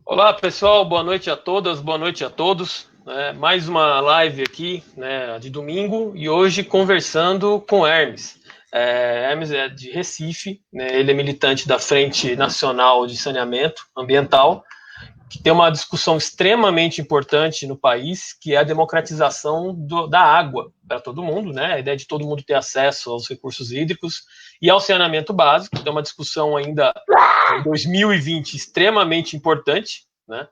Olá, pessoal, boa noite a todas, boa noite a todos. Mais uma live aqui, né, de domingo, e hoje conversando com Hermes. Hermes é de Recife, né, ele é militante da Frente Nacional de Saneamento Ambiental, que tem uma discussão extremamente importante no país, que é a democratização da água para todo mundo, né? A ideia de todo mundo ter acesso aos recursos hídricos e ao saneamento básico. Tem uma discussão ainda em 2020 extremamente importante, né?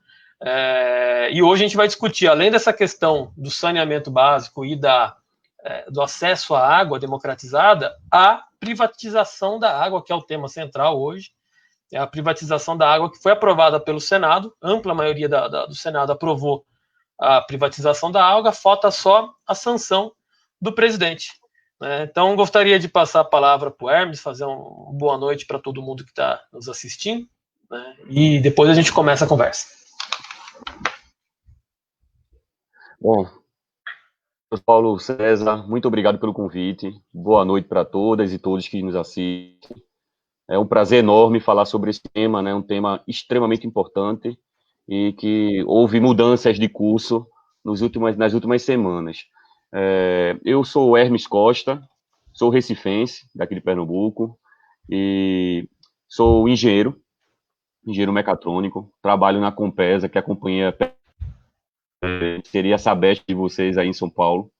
E hoje a gente vai discutir, além dessa questão do saneamento básico e do acesso à água democratizada, a privatização da água, que é o tema central hoje. É a privatização da água que foi aprovada pelo Senado, ampla maioria do Senado aprovou a privatização da água, falta só a sanção do presidente. Então, gostaria de passar a palavra para o Hermes, fazer uma boa noite para todo mundo que está nos assistindo, né? E depois a gente começa a conversa. Bom, Paulo César, muito obrigado pelo convite. Boa noite para todas e todos que nos assistem. É um prazer enorme falar sobre esse tema, né? Um tema extremamente importante e que houve mudanças de curso nas últimas semanas. Eu sou o Hermes Costa, sou recifense, daqui de Pernambuco, e sou engenheiro mecatrônico, trabalho na Compesa, que é a companhia seria a Sabesp de vocês aí em São Paulo.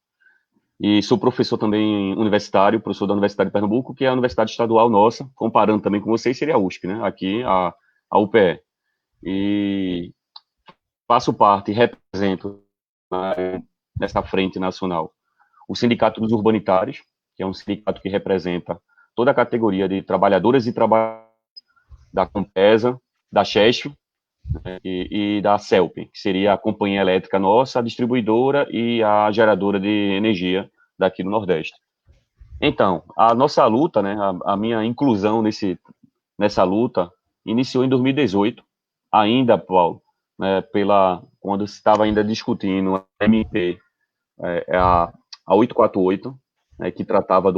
E sou professor também universitário, professor da Universidade de Pernambuco, que é a universidade estadual nossa, comparando também com vocês, seria a USP, né? Aqui, a UPE. E faço parte, represento nessa frente nacional o Sindicato dos Urbanitários, que é um sindicato que representa toda a categoria de trabalhadoras e trabalhadores da Compesa, da Chesf, né, e da CELP, que seria a companhia elétrica nossa, a distribuidora e a geradora de energia daqui do Nordeste. Então, a nossa luta, né, a minha inclusão nessa luta, iniciou em 2018, ainda, Paulo, né, quando se estava ainda discutindo a MP, a 848, né, que tratava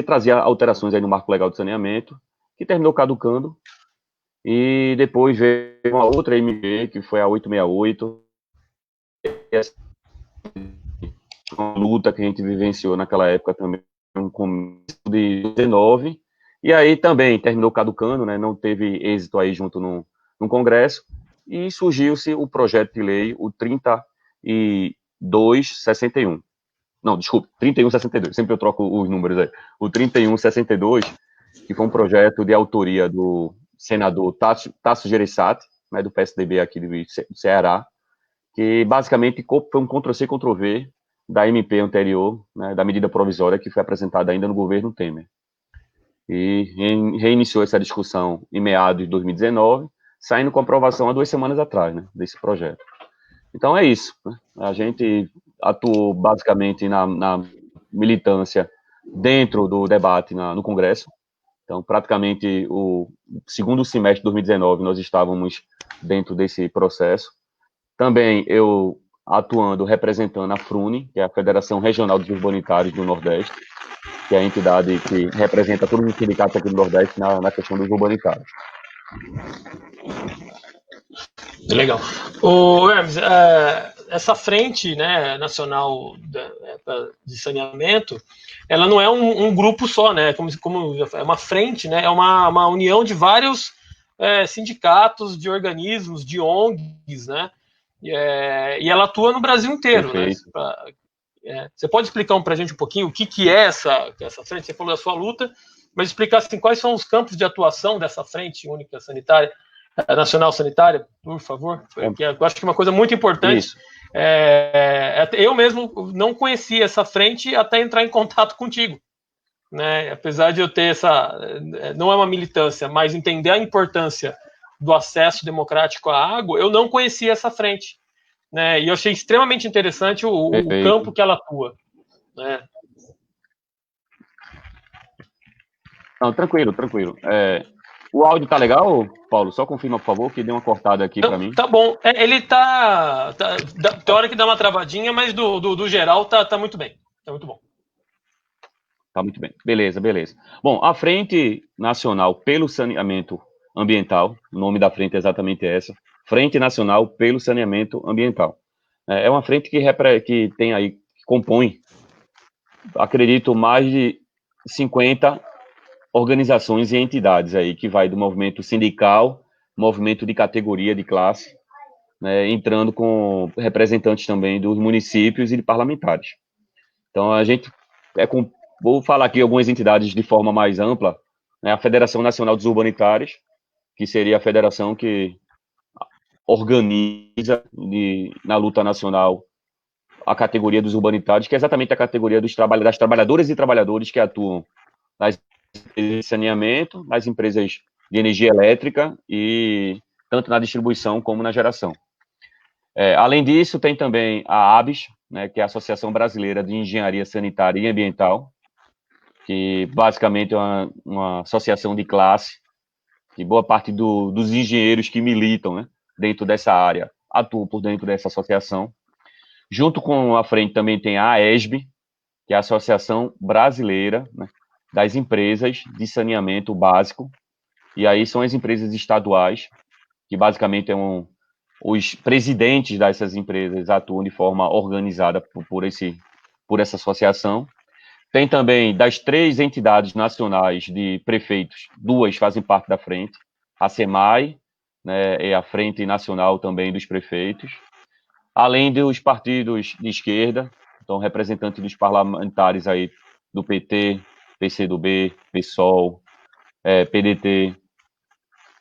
trazia alterações aí no Marco Legal de Saneamento, que terminou caducando, e depois veio uma outra MP, que foi a 868, uma luta que a gente vivenciou naquela época também, no começo de 19, e aí também terminou caducando, né, não teve êxito aí junto no Congresso, e surgiu-se o projeto de lei, o 3261. Não, desculpa, 3162, sempre eu troco os números aí. O 3162, que foi um projeto de autoria do senador Tasso Gereissati, né, do PSDB aqui do Ceará, que basicamente foi um Ctrl-C, Ctrl-V da MP anterior, né, da medida provisória que foi apresentada ainda no governo Temer. E reiniciou essa discussão em meados de 2019, saindo com aprovação há 2 semanas atrás, né, desse projeto. Então é isso, né? A gente atuou basicamente na militância dentro do debate no Congresso. Então, praticamente o segundo semestre de 2019 nós estávamos dentro desse processo. Também eu atuando, representando a FRUNE, que é a Federação Regional dos Urbanitários do Nordeste, que é a entidade que representa todos os sindicatos aqui do Nordeste na questão dos urbanitários. Legal. O Hermes, essa frente, né, nacional de saneamento, ela não é um grupo só, né? Como é uma frente, né? É uma união de vários sindicatos, de organismos, de ONGs, né? E ela atua no Brasil inteiro, né? Você pode explicar para a gente um pouquinho o que é essa frente? Você falou da sua luta, mas explicar assim, quais são os campos de atuação dessa frente única sanitária, nacional sanitária, por favor, porque eu acho que é uma coisa muito importante. Eu mesmo não conhecia essa frente até entrar em contato contigo, né? Apesar de eu ter não é uma militância, mas entender a importância do acesso democrático à água, eu não conhecia essa frente, né? E eu achei extremamente interessante o campo que ela atua, né? Não, tranquilo. O áudio tá legal, Paulo? Só confirma, por favor, que deu uma cortada aqui para mim. Tá bom. Ele tá. Tem hora que dá uma travadinha, mas do geral tá muito bem. Tá muito bom. Tá muito bem. Beleza. Bom, a Frente Nacional pelo Saneamento Ambiental, o nome da frente é exatamente essa, Frente Nacional pelo Saneamento Ambiental. É uma frente que tem aí, que compõe, acredito, mais de 50 organizações e entidades aí, que vai do movimento sindical, movimento de categoria, de classe, né, entrando com representantes também dos municípios e de parlamentares. Então, a gente vou falar aqui algumas entidades de forma mais ampla, né, a Federação Nacional dos Urbanitários, que seria a federação que organiza na luta nacional a categoria dos urbanitários, que é exatamente a categoria das trabalhadoras e trabalhadores que atuam nas empresas de saneamento, nas empresas de energia elétrica e tanto na distribuição como na geração. Além disso, tem também a ABS, né, que é a Associação Brasileira de Engenharia Sanitária e Ambiental, que basicamente é uma associação de classe, que boa parte dos engenheiros que militam, né, dentro dessa área atuam por dentro dessa associação. Junto com a frente também tem a AESB, que é a Associação Brasileira, né, das Empresas de Saneamento Básico, e aí são as empresas estaduais, que basicamente os presidentes dessas empresas atuam de forma organizada por essa associação. Tem também, das 3 entidades nacionais de prefeitos, 2 fazem parte da frente, a SEMAI, né, é a Frente Nacional também dos Prefeitos, além dos partidos de esquerda, então representantes dos parlamentares aí do PT, PCdoB, PSOL, PDT,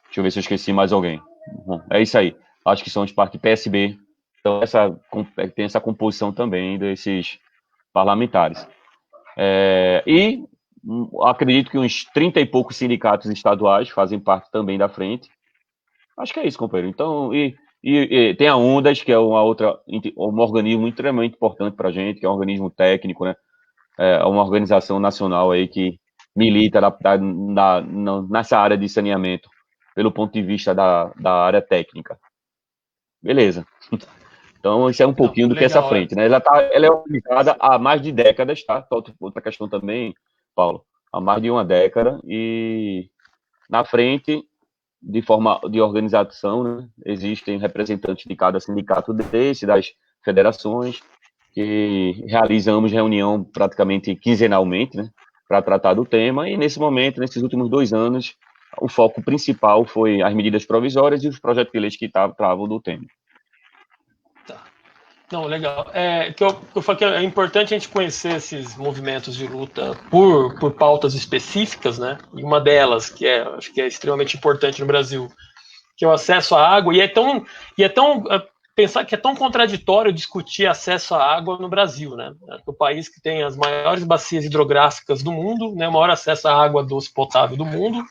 deixa eu ver se eu esqueci mais alguém. Bom, é isso aí, acho que são os partidos PSB, então tem essa composição também desses parlamentares. E acredito que uns 30 e poucos sindicatos estaduais fazem parte também da frente. Acho que é isso, companheiro. Então, e tem a UNDAS, que é um organismo extremamente importante para a gente, que é um organismo técnico, né? É uma organização nacional aí que milita nessa área de saneamento, pelo ponto de vista da área técnica. Beleza. Então, isso é um pouquinho do que essa frente, né? Ela é organizada há mais de décadas, tá? Outra questão também, Paulo, há mais de uma década, e na frente, de forma de organização, né, existem representantes de cada sindicato das federações, que realizamos reunião praticamente quinzenalmente, né, para tratar do tema, e nesse momento, nesses últimos 2 anos, o foco principal foi as medidas provisórias e os projetos de leis que travam do tema. Não, legal. Que eu falo que é importante a gente conhecer esses movimentos de luta por pautas específicas, né? E uma delas, acho que é extremamente importante no Brasil, que é o acesso à água. E é tão pensar que é tão contraditório discutir acesso à água no Brasil, né? O país que tem as maiores bacias hidrográficas do mundo, né? O maior acesso à água doce potável do mundo.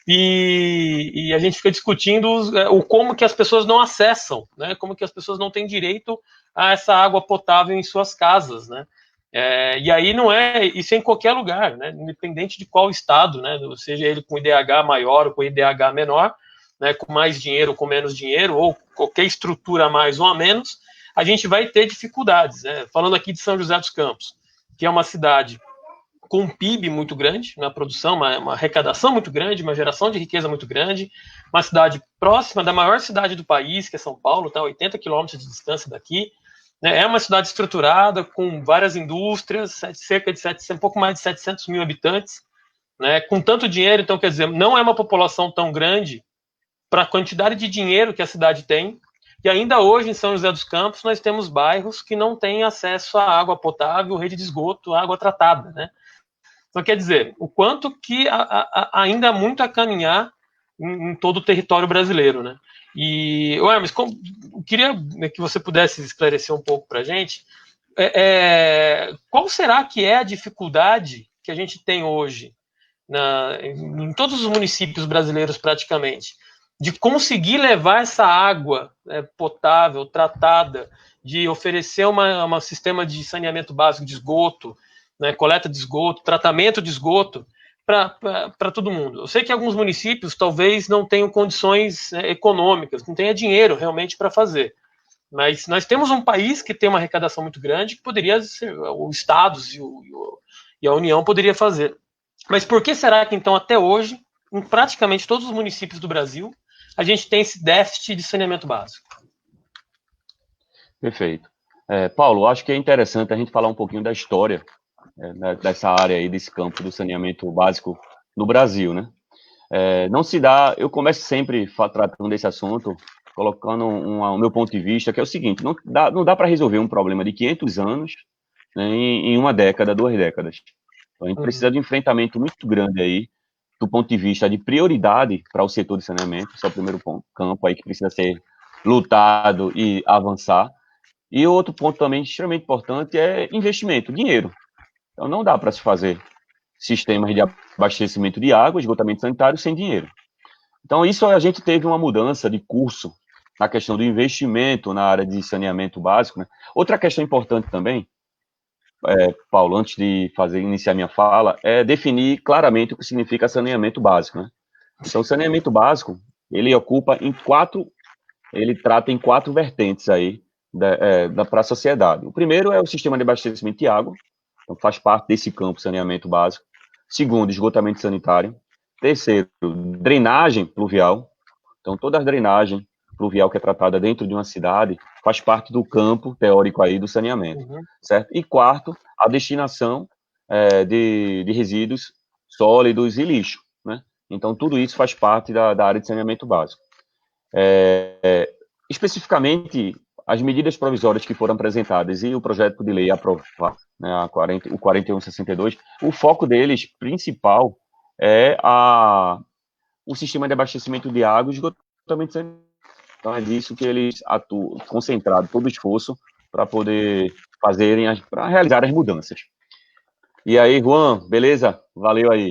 E a gente fica discutindo o como que as pessoas não acessam, né? Como que as pessoas não têm direito a essa água potável em suas casas, né? E aí não é isso em qualquer lugar, né? Independente de qual estado, né? Seja ele com IDH maior ou com IDH menor, né? Com mais dinheiro ou com menos dinheiro, ou qualquer estrutura a mais ou a menos, a gente vai ter dificuldades, né? Falando aqui de São José dos Campos, que é uma cidade com um PIB muito grande na produção, uma arrecadação muito grande, uma geração de riqueza muito grande, uma cidade próxima da maior cidade do país, que é São Paulo, tá, 80 quilômetros de distância daqui, né, é uma cidade estruturada, com várias indústrias, cerca de um pouco mais de 700 mil habitantes, né, com tanto dinheiro, então, quer dizer, não é uma população tão grande para a quantidade de dinheiro que a cidade tem, e ainda hoje, em São José dos Campos, nós temos bairros que não têm acesso à água potável, rede de esgoto, água tratada, né? Então, quer dizer, o quanto que ainda há muito a caminhar em todo o território brasileiro, né? E, Hermes, eu queria que você pudesse esclarecer um pouco para a gente qual será que é a dificuldade que a gente tem hoje em todos os municípios brasileiros praticamente, de conseguir levar essa água potável, tratada, de oferecer um sistema de saneamento básico de esgoto, né, coleta de esgoto, tratamento de esgoto para todo mundo. Eu sei que alguns municípios talvez não tenham condições econômicas, não tenha dinheiro realmente para fazer, mas nós temos um país que tem uma arrecadação muito grande que poderia ser, os estados e a União poderia fazer. Mas por que será que então até hoje em praticamente todos os municípios do Brasil, a gente tem esse déficit de saneamento básico. Perfeito. Paulo, acho que é interessante a gente falar um pouquinho da história dessa área aí, desse campo do saneamento básico no Brasil, né? Não se dá, eu começo sempre tratando desse assunto, colocando o meu ponto de vista, que é o seguinte, não dá para resolver um problema de 500 anos, né, em uma década, 2 décadas. Então, a gente precisa de um enfrentamento muito grande aí, do ponto de vista de prioridade para o setor de saneamento, esse é o primeiro campo aí que precisa ser lutado e avançar. E o outro ponto também extremamente importante é investimento, dinheiro. Então, não dá para se fazer sistemas de abastecimento de água, esgotamento sanitário, sem dinheiro. Então, isso a gente teve uma mudança de curso na questão do investimento na área de saneamento básico, né? Outra questão importante também, Paulo, antes de iniciar minha fala, é definir claramente o que significa saneamento básico, né? Então, o saneamento básico, ele trata em 4 vertentes aí para a sociedade. O primeiro é o sistema de abastecimento de água, então faz parte desse campo saneamento básico. Segundo, esgotamento sanitário. Terceiro, drenagem pluvial. Então, toda a drenagem pluvial que é tratada dentro de uma cidade faz parte do campo teórico aí do saneamento, certo? E quarto, a destinação de resíduos sólidos e lixo, né? Então, tudo isso faz parte da área de saneamento básico. Especificamente, as medidas provisórias que foram apresentadas e o projeto de lei aprovado, né, o 4162, o foco deles principal é o sistema de abastecimento de água e esgotamento sanitário. Então, é disso que eles atuam, concentrado todo o esforço para poder para realizar as mudanças. E aí, Juan, beleza? Valeu aí.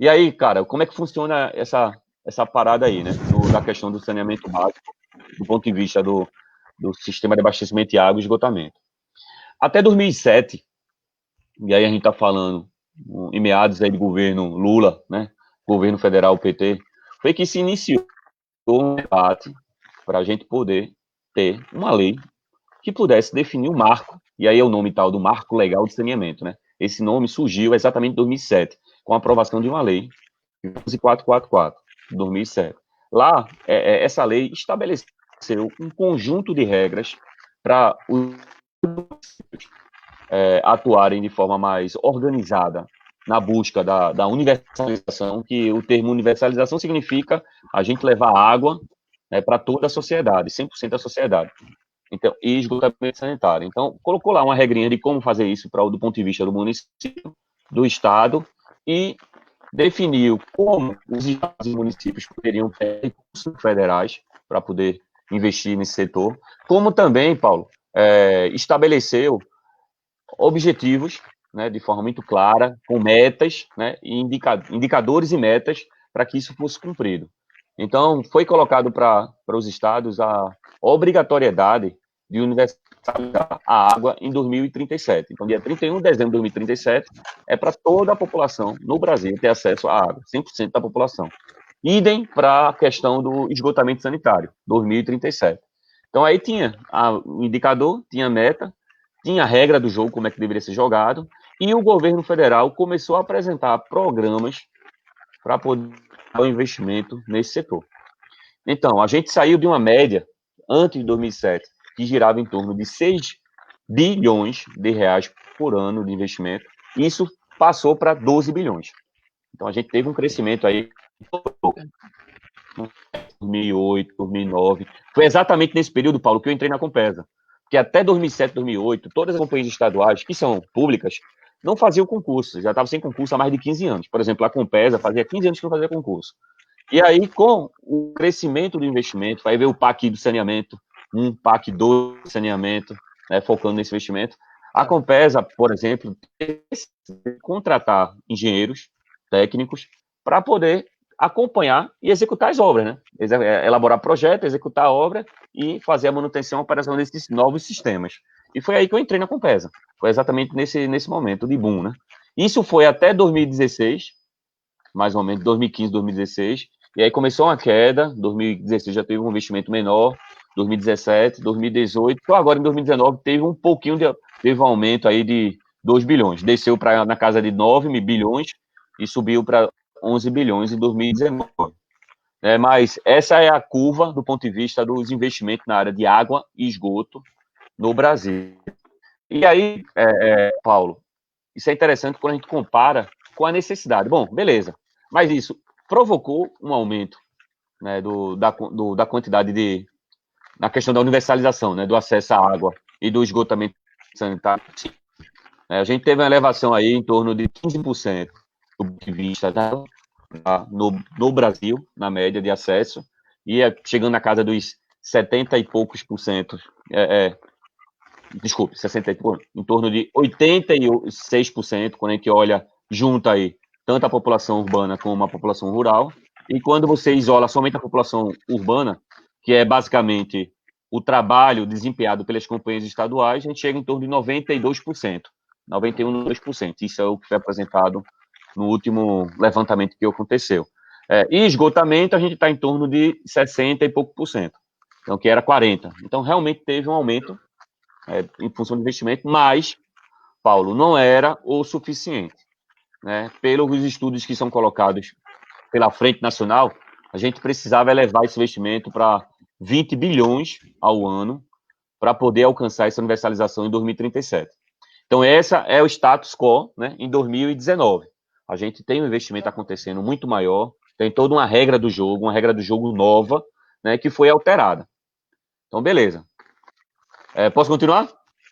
E aí, cara, como é que funciona essa parada aí, né? Da questão do saneamento básico, do ponto de vista do sistema de abastecimento de água e esgotamento. Até 2007, e aí a gente está falando em meados aí de governo Lula, né? Governo federal PT, foi que se iniciou um debate para a gente poder ter uma lei que pudesse definir o marco, e aí é o nome tal do Marco Legal de Saneamento, né? Esse nome surgiu exatamente em 2007, com a aprovação de uma lei, 11444, de 2007. Lá, essa lei estabeleceu um conjunto de regras para os atuarem de forma mais organizada na busca da universalização, que o termo universalização significa a gente levar água, né, para toda a sociedade, 100% da sociedade. Então, e esgotamento sanitário. Então, colocou lá uma regrinha de como fazer isso do ponto de vista do município, do estado, e definiu como os estados e municípios poderiam ter recursos federais para poder investir nesse setor, como também, Paulo, estabeleceu objetivos, né, de forma muito clara, com metas, né, e indicadores e metas para que isso fosse cumprido. Então, foi colocado para os estados a obrigatoriedade de universalizar a água em 2037. Então, dia 31 de dezembro de 2037 é para toda a população no Brasil ter acesso à água, 100% da população. Idem para a questão do esgotamento sanitário, 2037. Então, aí tinha o indicador, tinha a meta, tinha a regra do jogo, como é que deveria ser jogado, e o governo federal começou a apresentar programas para poder dar o investimento nesse setor. Então, a gente saiu de uma média, antes de 2007, que girava em torno de 6 bilhões de reais por ano de investimento, e isso passou para 12 bilhões. Então, a gente teve um crescimento aí, 2008, 2009, foi exatamente nesse período, Paulo, que eu entrei na Compesa, porque até 2007, 2008, todas as companhias estaduais, que são públicas, não faziam concurso, já estavam sem concurso há mais de 15 anos. Por exemplo, a Compesa fazia 15 anos que não fazia concurso. E aí, com o crescimento do investimento, vai ver o PAC do saneamento, PAC 2 do saneamento, né, focando nesse investimento. A Compesa, por exemplo, tem que contratar engenheiros técnicos para poder acompanhar e executar as obras, né? Elaborar projeto, executar a obra e fazer a manutenção e operação desses novos sistemas. E foi aí que eu entrei na Compesa. Foi exatamente nesse momento de boom, né? Isso foi até 2016, mais ou menos 2015, 2016, e aí começou uma queda, 2016 já teve um investimento menor, 2017, 2018, então agora em 2019 teve teve um aumento aí de 2 bilhões, desceu na casa de 9 bilhões e subiu para 11 bilhões em 2019. Mas essa é a curva do ponto de vista dos investimentos na área de água e esgoto no Brasil. E aí, Paulo, isso é interessante quando a gente compara com a necessidade. Bom, beleza, mas isso provocou um aumento, né, da quantidade na questão da universalização, né, do acesso à água e do esgotamento sanitário. A gente teve uma elevação aí em torno de 15% do ponto de vista no Brasil, na média de acesso, e chegando na casa dos 70 e poucos por cento, desculpe, 60 e poucos, em torno de 86%, quando a gente olha, junta aí tanto a população urbana como a população rural, e quando você isola somente a população urbana, que é basicamente o trabalho desempenhado pelas companhias estaduais, a gente chega em torno de 92%, 91,2%. Isso é o que foi apresentado no último levantamento que aconteceu. E esgotamento, a gente está em torno de 60 e pouco por cento, então, que era 40%. Então, realmente teve um aumento em função do investimento, mas, Paulo, não era o suficiente. Né? Pelos estudos que são colocados pela Frente Nacional, a gente precisava elevar esse investimento para 20 bilhões ao ano para poder alcançar essa universalização em 2037. Então, essa é o status quo, né, em 2019. A gente tem um investimento acontecendo muito maior, tem toda uma regra do jogo nova, né, que foi alterada. Então, beleza. Posso continuar?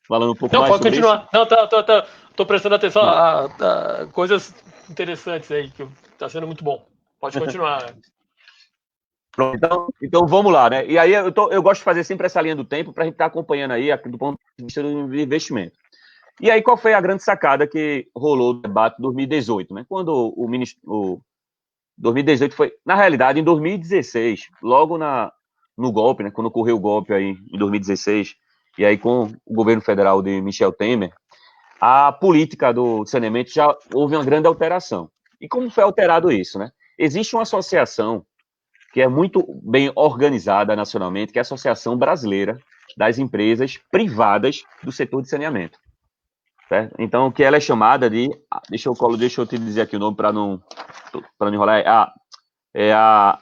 Falando um pouco mais sobre isso? Não, pode continuar. Não, tô prestando atenção a coisas interessantes aí, que tá sendo muito bom. Pode continuar. Pronto, então vamos lá, né? E aí eu gosto de fazer sempre essa linha do tempo para a gente estar acompanhando aí do ponto de vista do investimento. E aí, qual foi a grande sacada que rolou no debate de 2018, né? Quando o ministro... 2018 foi... Na realidade, em 2016, logo no golpe, né? Quando ocorreu o golpe aí em 2016, e aí com o governo federal de Michel Temer, a política do saneamento já houve uma grande alteração. E como foi alterado isso, né? Existe uma associação que é muito bem organizada nacionalmente, que é a Associação Brasileira das Empresas Privadas do Setor de Saneamento. Certo? Então, que ela é chamada de... Deixa eu te dizer aqui o nome para não enrolar. É a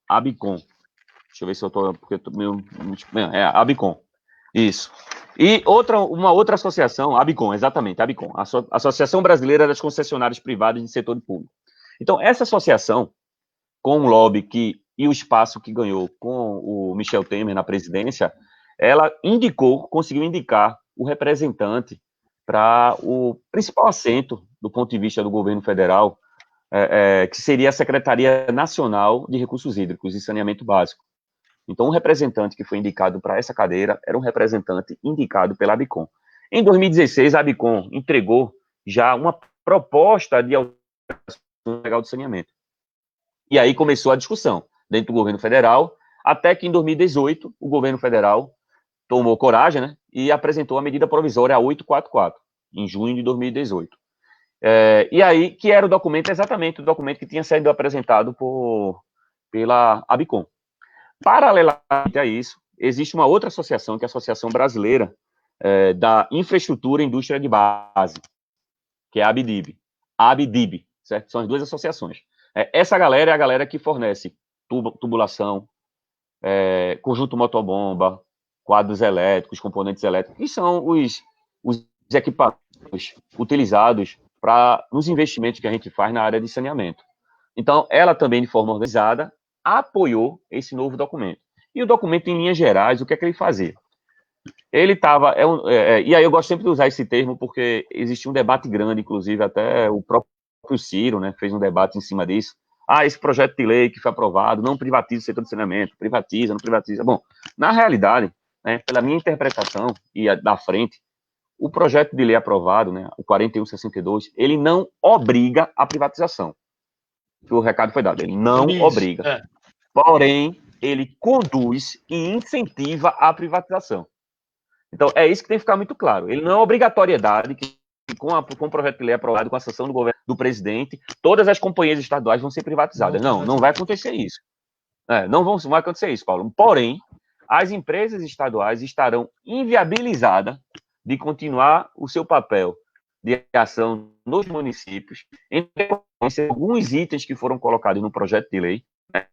Abicom. Deixa eu ver se eu estou... Porque eu tô meio... É a Abicom. Isso. E uma outra associação, a Abicom, exatamente, a Abicom, a Associação Brasileira das Concessionárias Privadas de Setor Público. Então, essa associação, com o lobby e o espaço que ganhou com o Michel Temer na presidência, ela conseguiu indicar o representante para o principal assento do ponto de vista do governo federal, que seria a Secretaria Nacional de Recursos Hídricos e Saneamento Básico. Então, o representante que foi indicado para essa cadeira era um representante indicado pela Abicom. Em 2016, a Abicom entregou já uma proposta de alteração legal do saneamento. E aí começou a discussão dentro do governo federal, até que em 2018 o governo federal tomou coragem, né, e apresentou a medida provisória 844, em junho de 2018. E aí, que era exatamente o documento que tinha sido apresentado pela Abicom. Paralelamente a isso, existe uma outra associação, que é a Associação Brasileira da Infraestrutura e Indústria de Base, que é a ABDIB, certo? São as duas associações. Essa galera é a galera que fornece tubulação, conjunto motobomba, quadros elétricos, componentes elétricos, que são os equipamentos utilizados nos investimentos que a gente faz na área de saneamento. Então, ela também, de forma organizada, apoiou esse novo documento. E o documento, em linhas gerais, o que é que ele fazia? Ele estava... e aí eu gosto sempre de usar esse termo, porque existia um debate grande, inclusive, até o próprio Ciro, né, fez um debate em cima disso. Esse projeto de lei que foi aprovado não privatiza o setor de saneamento, privatiza, não privatiza. Bom, na realidade, né, pela minha interpretação e da frente, o projeto de lei aprovado, né, o 4162, ele não obriga a privatização. O recado foi dado, ele não obriga. Porém, ele conduz e incentiva a privatização. Então, é isso que tem que ficar muito claro. Ele não é obrigatoriedade que com o projeto de lei aprovado, com a sanção do governo do presidente, todas as companhias estaduais vão ser privatizadas. Não vai acontecer isso. Não vai acontecer isso, Paulo. Porém, as empresas estaduais estarão inviabilizadas de continuar o seu papel de ação nos municípios, em alguns itens que foram colocados no projeto de lei, né,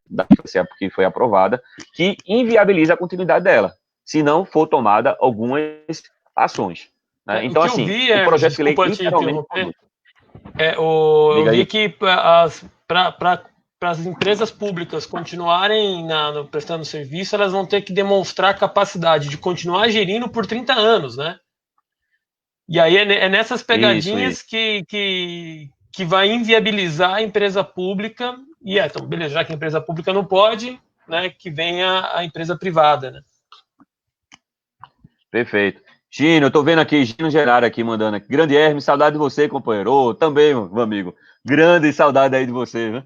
que foi aprovada, que inviabiliza a continuidade dela, se não for tomada algumas ações. Né? Então, O que eu assim, vi, o Hermes, projeto de lei desculpa te literalmente... interromper, eu Diga vi aí. que para as empresas públicas continuarem prestando serviço, elas vão ter que demonstrar capacidade de continuar gerindo por 30 anos, né? E aí é nessas Isso, pegadinhas que vai inviabilizar a empresa pública, e então, beleza, já que a empresa pública não pode, né, que venha a empresa privada, né? Perfeito. Gino, eu tô vendo aqui, Gino Gerard aqui mandando aqui. Grande Hermes, saudade de você, companheiro. Ô, também, meu amigo. Grande saudade aí de você, viu?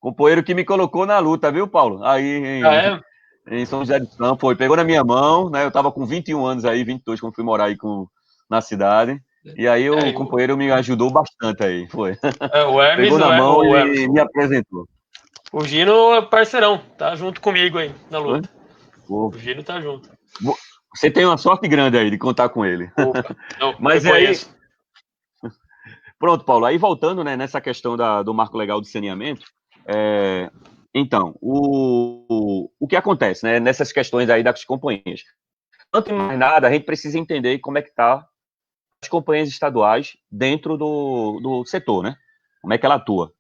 Companheiro que me colocou na luta, viu, Paulo? Aí Ah, é? em São José dos Campos, foi, pegou na minha mão, né? Eu tava com 21 anos aí, 22, quando fui morar aí na cidade. E aí o É, companheiro me ajudou bastante aí, foi. o Hermes, Pegou na mão o Hermes, e me apresentou. o Gino é parceirão, tá junto comigo aí na Foi? luta. O Gino tá junto. Você tem uma sorte grande aí de contar com ele. Opa, não, Mas é aí, reconheço. pronto, Paulo, aí voltando, né, nessa questão do marco legal de saneamento, então, o que acontece, né, nessas questões aí das companhias? Antes de mais nada, a gente precisa entender como é que tá as companhias estaduais dentro do setor, né? Como é que ela atua.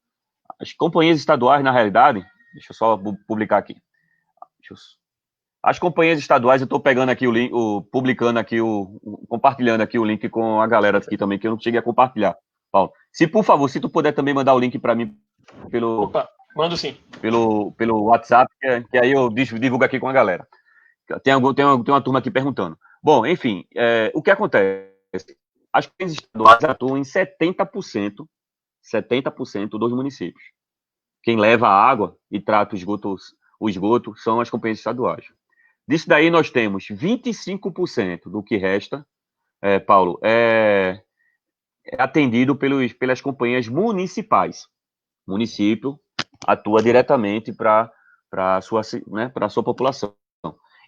As companhias estaduais, na realidade, deixa eu só publicar aqui. As companhias estaduais, eu estou pegando aqui o link, publicando aqui, compartilhando aqui o link com a galera aqui também, que eu não cheguei a compartilhar. Paulo, por favor, se tu puder também mandar o link para mim Opa, mando sim. pelo WhatsApp, que aí eu divulgo aqui com a galera. Tem uma turma aqui perguntando. Bom, enfim, o que acontece? As companhias estaduais atuam em 70% dos municípios. Quem leva a água e trata o esgoto são as companhias estaduais. Disso daí nós temos 25% do que resta, Paulo, é atendido pelas companhias municipais. O município atua diretamente para a sua população.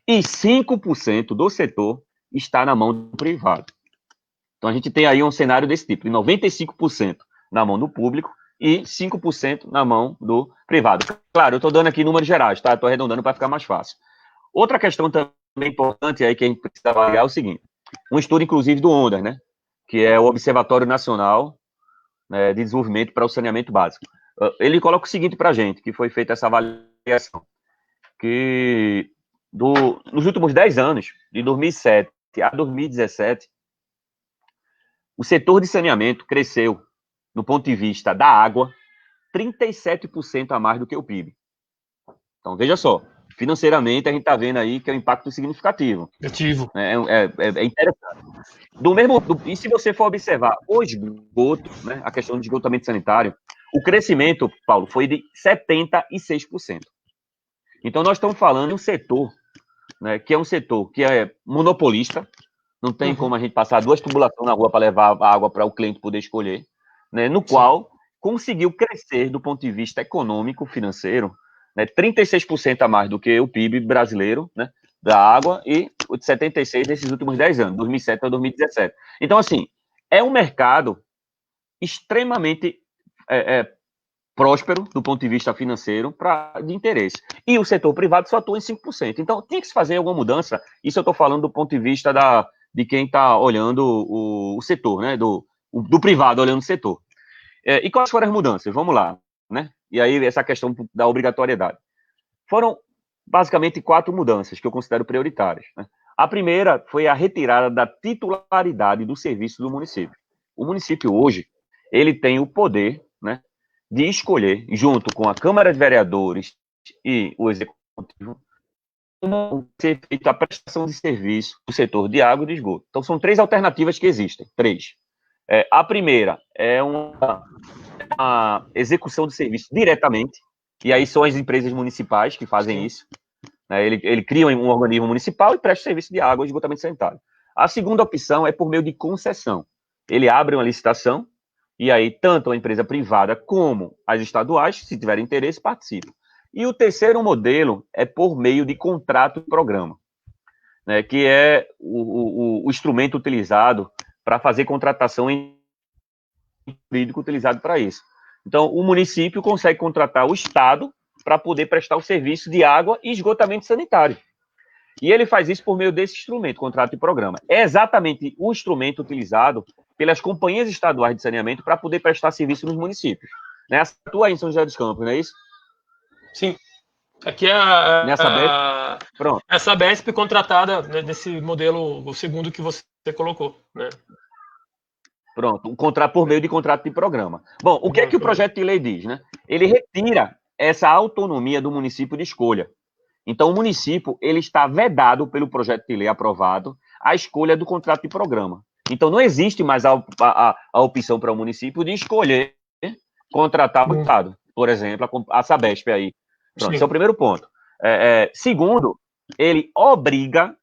E 5% do setor está na mão do privado. Então a gente tem aí um cenário desse tipo, de 95% na mão do público e 5% na mão do privado. Claro, eu estou dando aqui números gerais, tá? Estou arredondando para ficar mais fácil. Outra questão também importante aí que a gente precisa avaliar é o seguinte: um estudo, inclusive, do ONDAS, né? Que é o Observatório Nacional, né, de Desenvolvimento para o Saneamento Básico. Ele coloca o seguinte para a gente, que foi feita essa avaliação, que nos últimos 10 anos, de 2007 a 2017, o setor de saneamento cresceu, no ponto de vista da água, 37% a mais do que o PIB. Então, veja só, financeiramente a gente está vendo aí que é um impacto significativo. É interessante. E se você for observar o esgoto, né, a questão do esgotamento sanitário, o crescimento, Paulo, foi de 76%. Então, nós estamos falando de um setor, né, que é um setor que é monopolista, não tem como a gente passar 2 tubulações na rua para levar a água para o cliente poder escolher, né, no qual conseguiu crescer do ponto de vista econômico, financeiro, né, 36% a mais do que o PIB brasileiro, né, da água, e 76% nesses últimos 10 anos, 2007 a 2017. Então, assim, é um mercado extremamente próspero do ponto de vista financeiro de interesse. E o setor privado só atua em 5%. Então, tem que se fazer alguma mudança. Isso eu estou falando do ponto de vista de quem está olhando o setor, né? Do privado olhando o setor. E quais foram as mudanças? Vamos lá, né? E aí, essa questão da obrigatoriedade. Foram, basicamente, 4 mudanças que eu considero prioritárias. Né? A primeira foi a retirada da titularidade do serviço do município. O município, hoje, ele tem o poder, né, de escolher, junto com a Câmara de Vereadores e o Executivo, como ser feita a prestação de serviço do setor de água e de esgoto. Então, são 3 alternativas que existem. 3. A primeira é uma execução de serviço diretamente, e aí são as empresas municipais que fazem isso. Né? Ele cria um organismo municipal e presta serviço de água e esgotamento sanitário. A segunda opção é por meio de concessão. Ele abre uma licitação, e aí tanto a empresa privada como as estaduais, se tiverem interesse, participam. E o terceiro modelo é por meio de contrato e programa, né, que é o instrumento utilizado para fazer contratação jurídico utilizado para isso. Então, o município consegue contratar o Estado para poder prestar o serviço de água e esgotamento sanitário. E ele faz isso por meio desse instrumento, contrato de programa. É exatamente o instrumento utilizado pelas companhias estaduais de saneamento para poder prestar serviço nos municípios. Né? Atua aí em São José dos Campos, não é isso? Sim. Aqui é Nessa Pronto. Essa BESP contratada, né, desse modelo, o segundo que você colocou, né? Pronto, um contrato por meio de contrato de programa. Bom, o que é que o projeto de lei diz, né? Ele retira essa autonomia do município de escolha. Então, o município, ele está vedado pelo projeto de lei aprovado a escolha do contrato de programa. Então, não existe mais a opção para o município de escolher contratar o Estado. Por exemplo, a Sabesp aí. Pronto, esse é o primeiro ponto. Segundo, ele obriga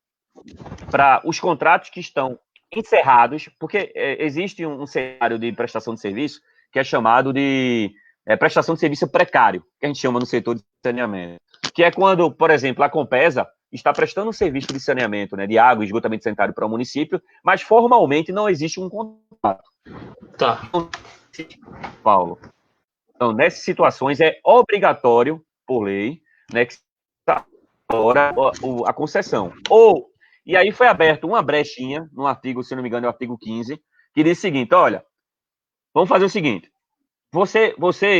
para os contratos que estão encerrados, porque existe um cenário de prestação de serviço que é chamado de prestação de serviço precário, que a gente chama no setor de saneamento, que é quando, por exemplo, a Compesa está prestando um serviço de saneamento, né, de água e esgotamento sanitário para o município, mas formalmente não existe um contrato. Tá. Paulo. Então, nessas situações é obrigatório, por lei, né, que agora a concessão. E aí foi aberta uma brechinha no artigo, se não me engano, é o artigo 15, que diz o seguinte: olha, vamos fazer o seguinte, você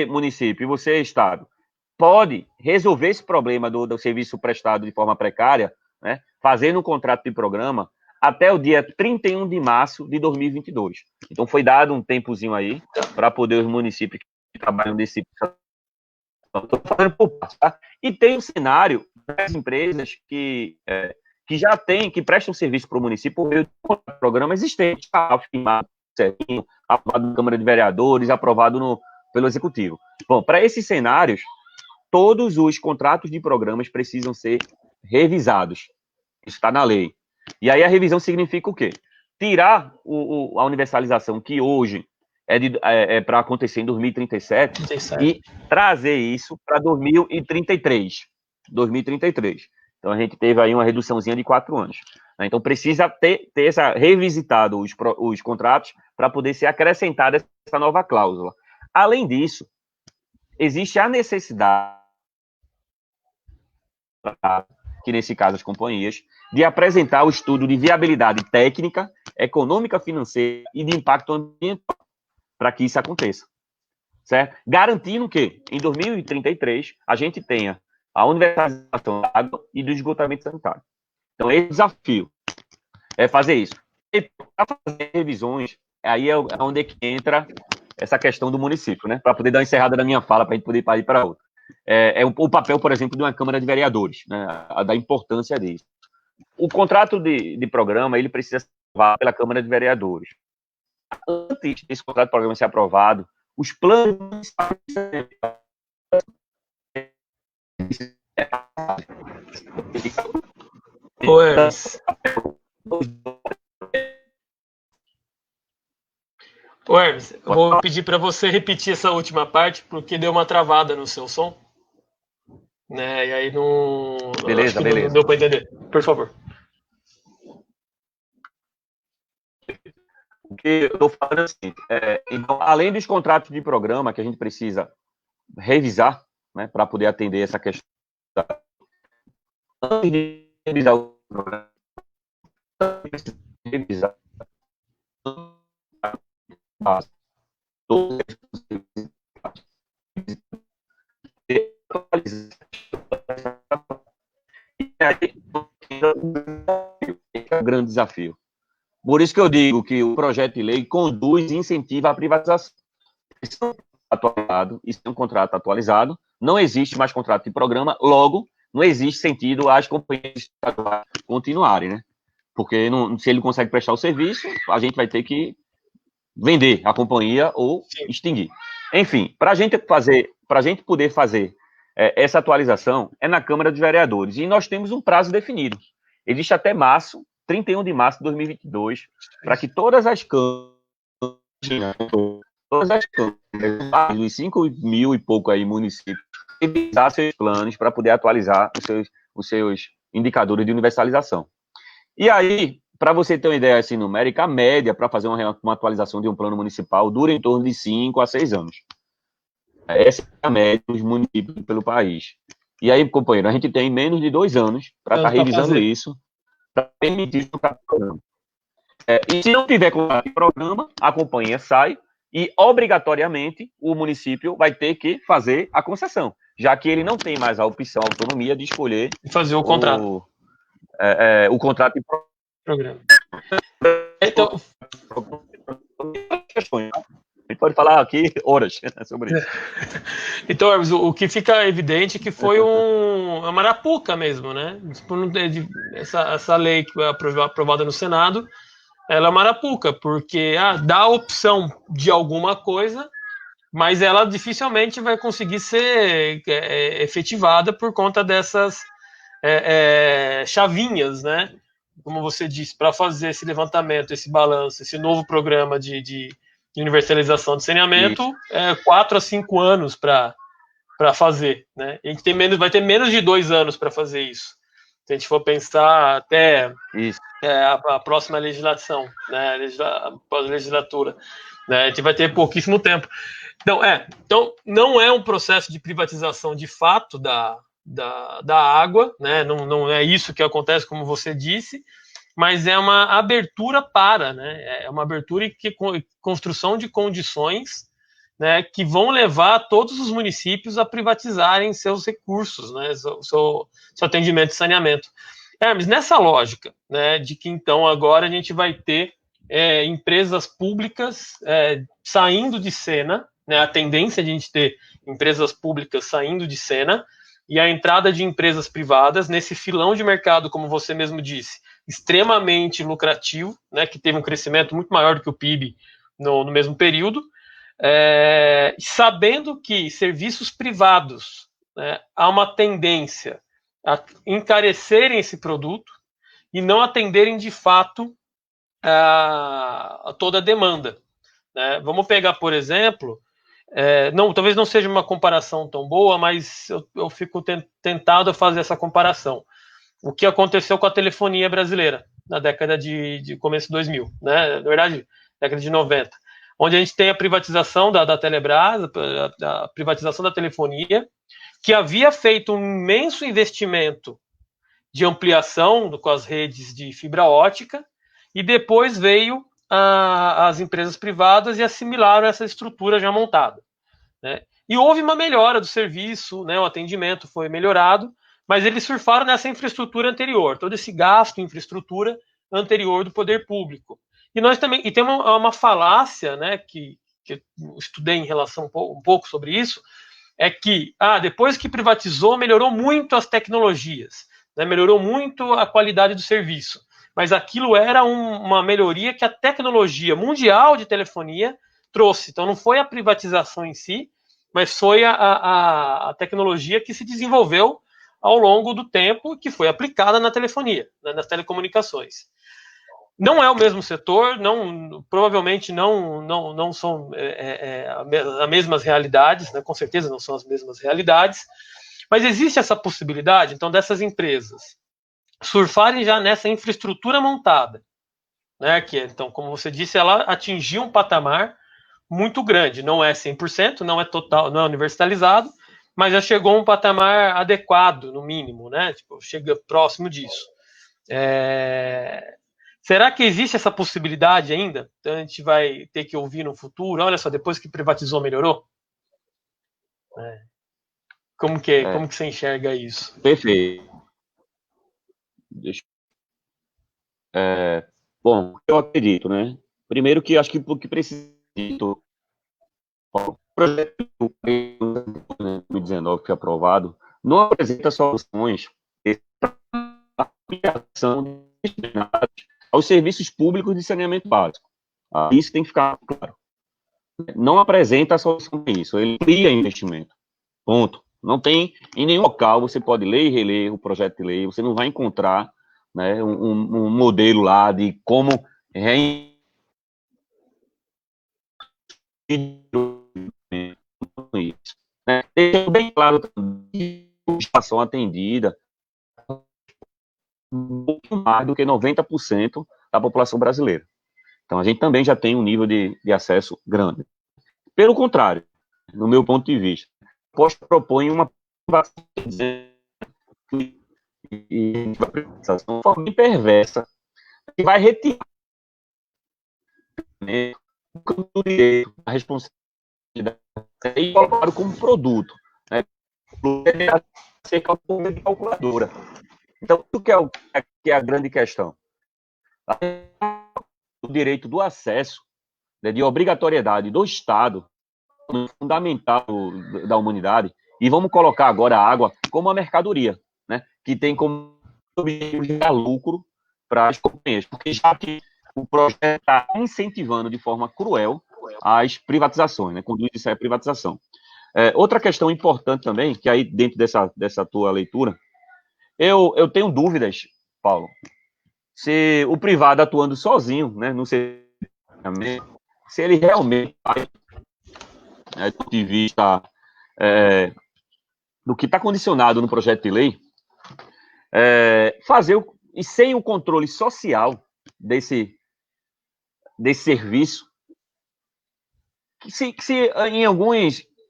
município e você Estado, pode resolver esse problema do serviço prestado de forma precária, né, fazendo um contrato de programa até o dia 31 de março de 2022. Então, foi dado um tempozinho aí para poder os municípios que trabalham desse... Estou falando por parte, tá? E tem um cenário das empresas que já tem, que prestam serviço para o município por meio de um programa existente, afirmado, certinho, aprovado na Câmara de Vereadores, aprovado pelo Executivo. Bom, para esses cenários, todos os contratos de programas precisam ser revisados. Isso está na lei. E aí a revisão significa o quê? Tirar a universalização que hoje é para acontecer em 2037 e trazer isso para 2033. Então a gente teve aí uma reduçãozinha de 4 anos. Então precisa ter revisitado os contratos para poder ser acrescentada essa nova cláusula. Além disso, existe a necessidade, que nesse caso as companhias, de apresentar o estudo de viabilidade técnica, econômica, financeira e de impacto ambiental para que isso aconteça, certo? Garantindo que em 2033 a gente tenha a universalização da água e do esgotamento sanitário. Então, esse desafio é fazer isso. E para fazer revisões, aí é onde é que entra essa questão do município, né? Para poder dar uma encerrada na minha fala, para a gente poder ir para outra. O papel, por exemplo, de uma Câmara de Vereadores, né? Da importância disso. O contrato de programa, ele precisa ser aprovado pela Câmara de Vereadores. Antes desse contrato de programa ser aprovado, os planos... Ô Hermes, eu vou pedir para você repetir essa última parte, porque deu uma travada no seu som, né? E aí não... Beleza. Não deu para entender. Por favor. O que eu estou falando assim, então, além dos contratos de programa que a gente precisa revisar, né, para poder atender essa questão, antes de revisar o programa, revisar é um grande desafio. Por isso que eu digo que o projeto de lei conduz e incentiva a privatização. Isso é um contrato atualizado, não existe mais contrato de programa, logo, não existe sentido as companhias continuarem, né? Porque se ele consegue prestar o serviço, a gente vai ter que vender a companhia ou extinguir. Enfim, para a gente poder fazer essa atualização, é na Câmara dos Vereadores. E nós temos um prazo definido. Existe até março, 31 de março de 2022, para que todas as câmaras, dos 5 mil e pouco aí municípios, revisassem seus planos para poder atualizar os seus indicadores de universalização. E aí, para você ter uma ideia assim, numérica, a média para fazer uma atualização de um plano municipal dura em torno de 5 a 6 anos. Essa é a média dos municípios pelo país. E aí, companheiro, a gente tem menos de 2 anos para estar revisando isso, para permitir o programa. E se não tiver contrato de programa, a companhia sai e, obrigatoriamente, o município vai ter que fazer a concessão, já que ele não tem mais a opção, a autonomia de escolher fazer o contrato. O contrato de programa. Então, a gente pode falar aqui horas sobre isso. Então, Hermes, o que fica evidente é que foi uma marapuca mesmo, né? Essa lei que foi aprovada no Senado, ela é marapuca, porque dá a opção de alguma coisa, mas ela dificilmente vai conseguir ser efetivada por conta dessas chavinhas, né? Como você disse, para fazer esse levantamento, esse balanço, esse novo programa de universalização de saneamento, 4 a 5 anos para fazer, né? A gente vai ter menos de 2 anos para fazer isso. Se a gente for pensar até a próxima legislação, né? Pós-legislatura, né? A gente vai ter pouquíssimo tempo. Então, não é um processo de privatização de fato da água, né? Não é isso que acontece, como você disse, mas é uma abertura né? É uma abertura e construção de condições, né, que vão levar todos os municípios a privatizarem seus recursos, né, seu atendimento de saneamento. Hermes, nessa lógica, né, de que então agora a gente vai ter empresas públicas saindo de cena, né, a tendência de a gente ter empresas públicas saindo de cena e a entrada de empresas privadas nesse filão de mercado, como você mesmo disse, extremamente lucrativo, né, que teve um crescimento muito maior do que o PIB no mesmo período, sabendo que serviços privados, né, há uma tendência a encarecerem esse produto e não atenderem de fato a toda a demanda, né? Vamos pegar, por exemplo, talvez não seja uma comparação tão boa, mas eu fico tentado a fazer essa comparação. O que aconteceu com a telefonia brasileira na década de começo de 2000, né? Na verdade, década de 90, onde a gente tem a privatização da Telebrás, a privatização da telefonia, que havia feito um imenso investimento de ampliação com as redes de fibra ótica, e depois veio as empresas privadas e assimilaram essa estrutura já montada, né? E houve uma melhora do serviço, né? O atendimento foi melhorado, mas eles surfaram nessa infraestrutura anterior, todo esse gasto em infraestrutura anterior do poder público. E nós também, tem uma falácia, né, que eu estudei em relação um pouco sobre isso, é que depois que privatizou, melhorou muito as tecnologias, né, melhorou muito a qualidade do serviço, mas aquilo era uma melhoria que a tecnologia mundial de telefonia trouxe. Então não foi a privatização em si, mas foi a tecnologia que se desenvolveu ao longo do tempo, que foi aplicada na telefonia, né, nas telecomunicações. Não é o mesmo setor, provavelmente não são as mesmas realidades, né, com certeza não são as mesmas realidades, mas existe essa possibilidade, então, dessas empresas surfarem já nessa infraestrutura montada, né, que, então, como você disse, ela atingiu um patamar muito grande, não é 100%, não é total, não é universalizado, mas já chegou a um patamar adequado, no mínimo, né? Tipo, chega próximo disso. Será que existe essa possibilidade ainda? Então a gente vai ter que ouvir no futuro, olha só, depois que privatizou, melhorou? Como que você enxerga isso? Perfeito. Bom, eu acredito, né? Primeiro que acho que o que precisa o projeto de 2019 que foi aprovado não apresenta soluções para aplicação aos serviços públicos de saneamento básico. Isso tem que ficar claro. Não apresenta a solução para isso, ele cria investimento. Ponto. Não tem, em nenhum local, você pode ler e reler o projeto de lei, você não vai encontrar, né, um modelo lá de como isso, né? Deixa bem claro que a população atendida, muito mais do que 90% da população brasileira. Então, a gente também já tem um nível de acesso grande. Pelo contrário, no meu ponto de vista, a proposta propõe uma privatização de forma perversa, que vai retirar o direito, a responsabilidade e colocar como produto, né? Ser calculadora. Então, o que é a grande questão? O direito do acesso, né, de obrigatoriedade do Estado, fundamental da humanidade, e vamos colocar agora a água como uma mercadoria, né, que tem como objetivo gerar lucro para as companhias, porque já que o projeto está incentivando de forma cruel as privatizações, né, conduz isso à privatização. Outra questão importante também, que aí dentro dessa tua leitura, eu tenho dúvidas, Paulo, se o privado atuando sozinho, né, no setor, se ele realmente vai, do ponto de vista do que está condicionado no projeto de lei, fazer, e sem o controle social desse serviço, que se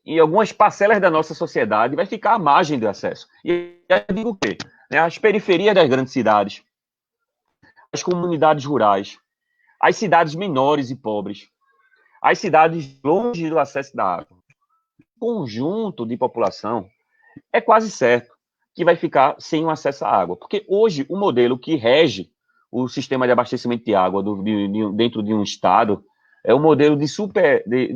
em algumas parcelas da nossa sociedade vai ficar à margem do acesso. E eu digo o quê? As periferias das grandes cidades, as comunidades rurais, as cidades menores e pobres, as cidades longe do acesso da água. O conjunto de população é quase certo que vai ficar sem o acesso à água. Porque hoje o modelo que rege o sistema de abastecimento de água dentro de um estado é o modelo de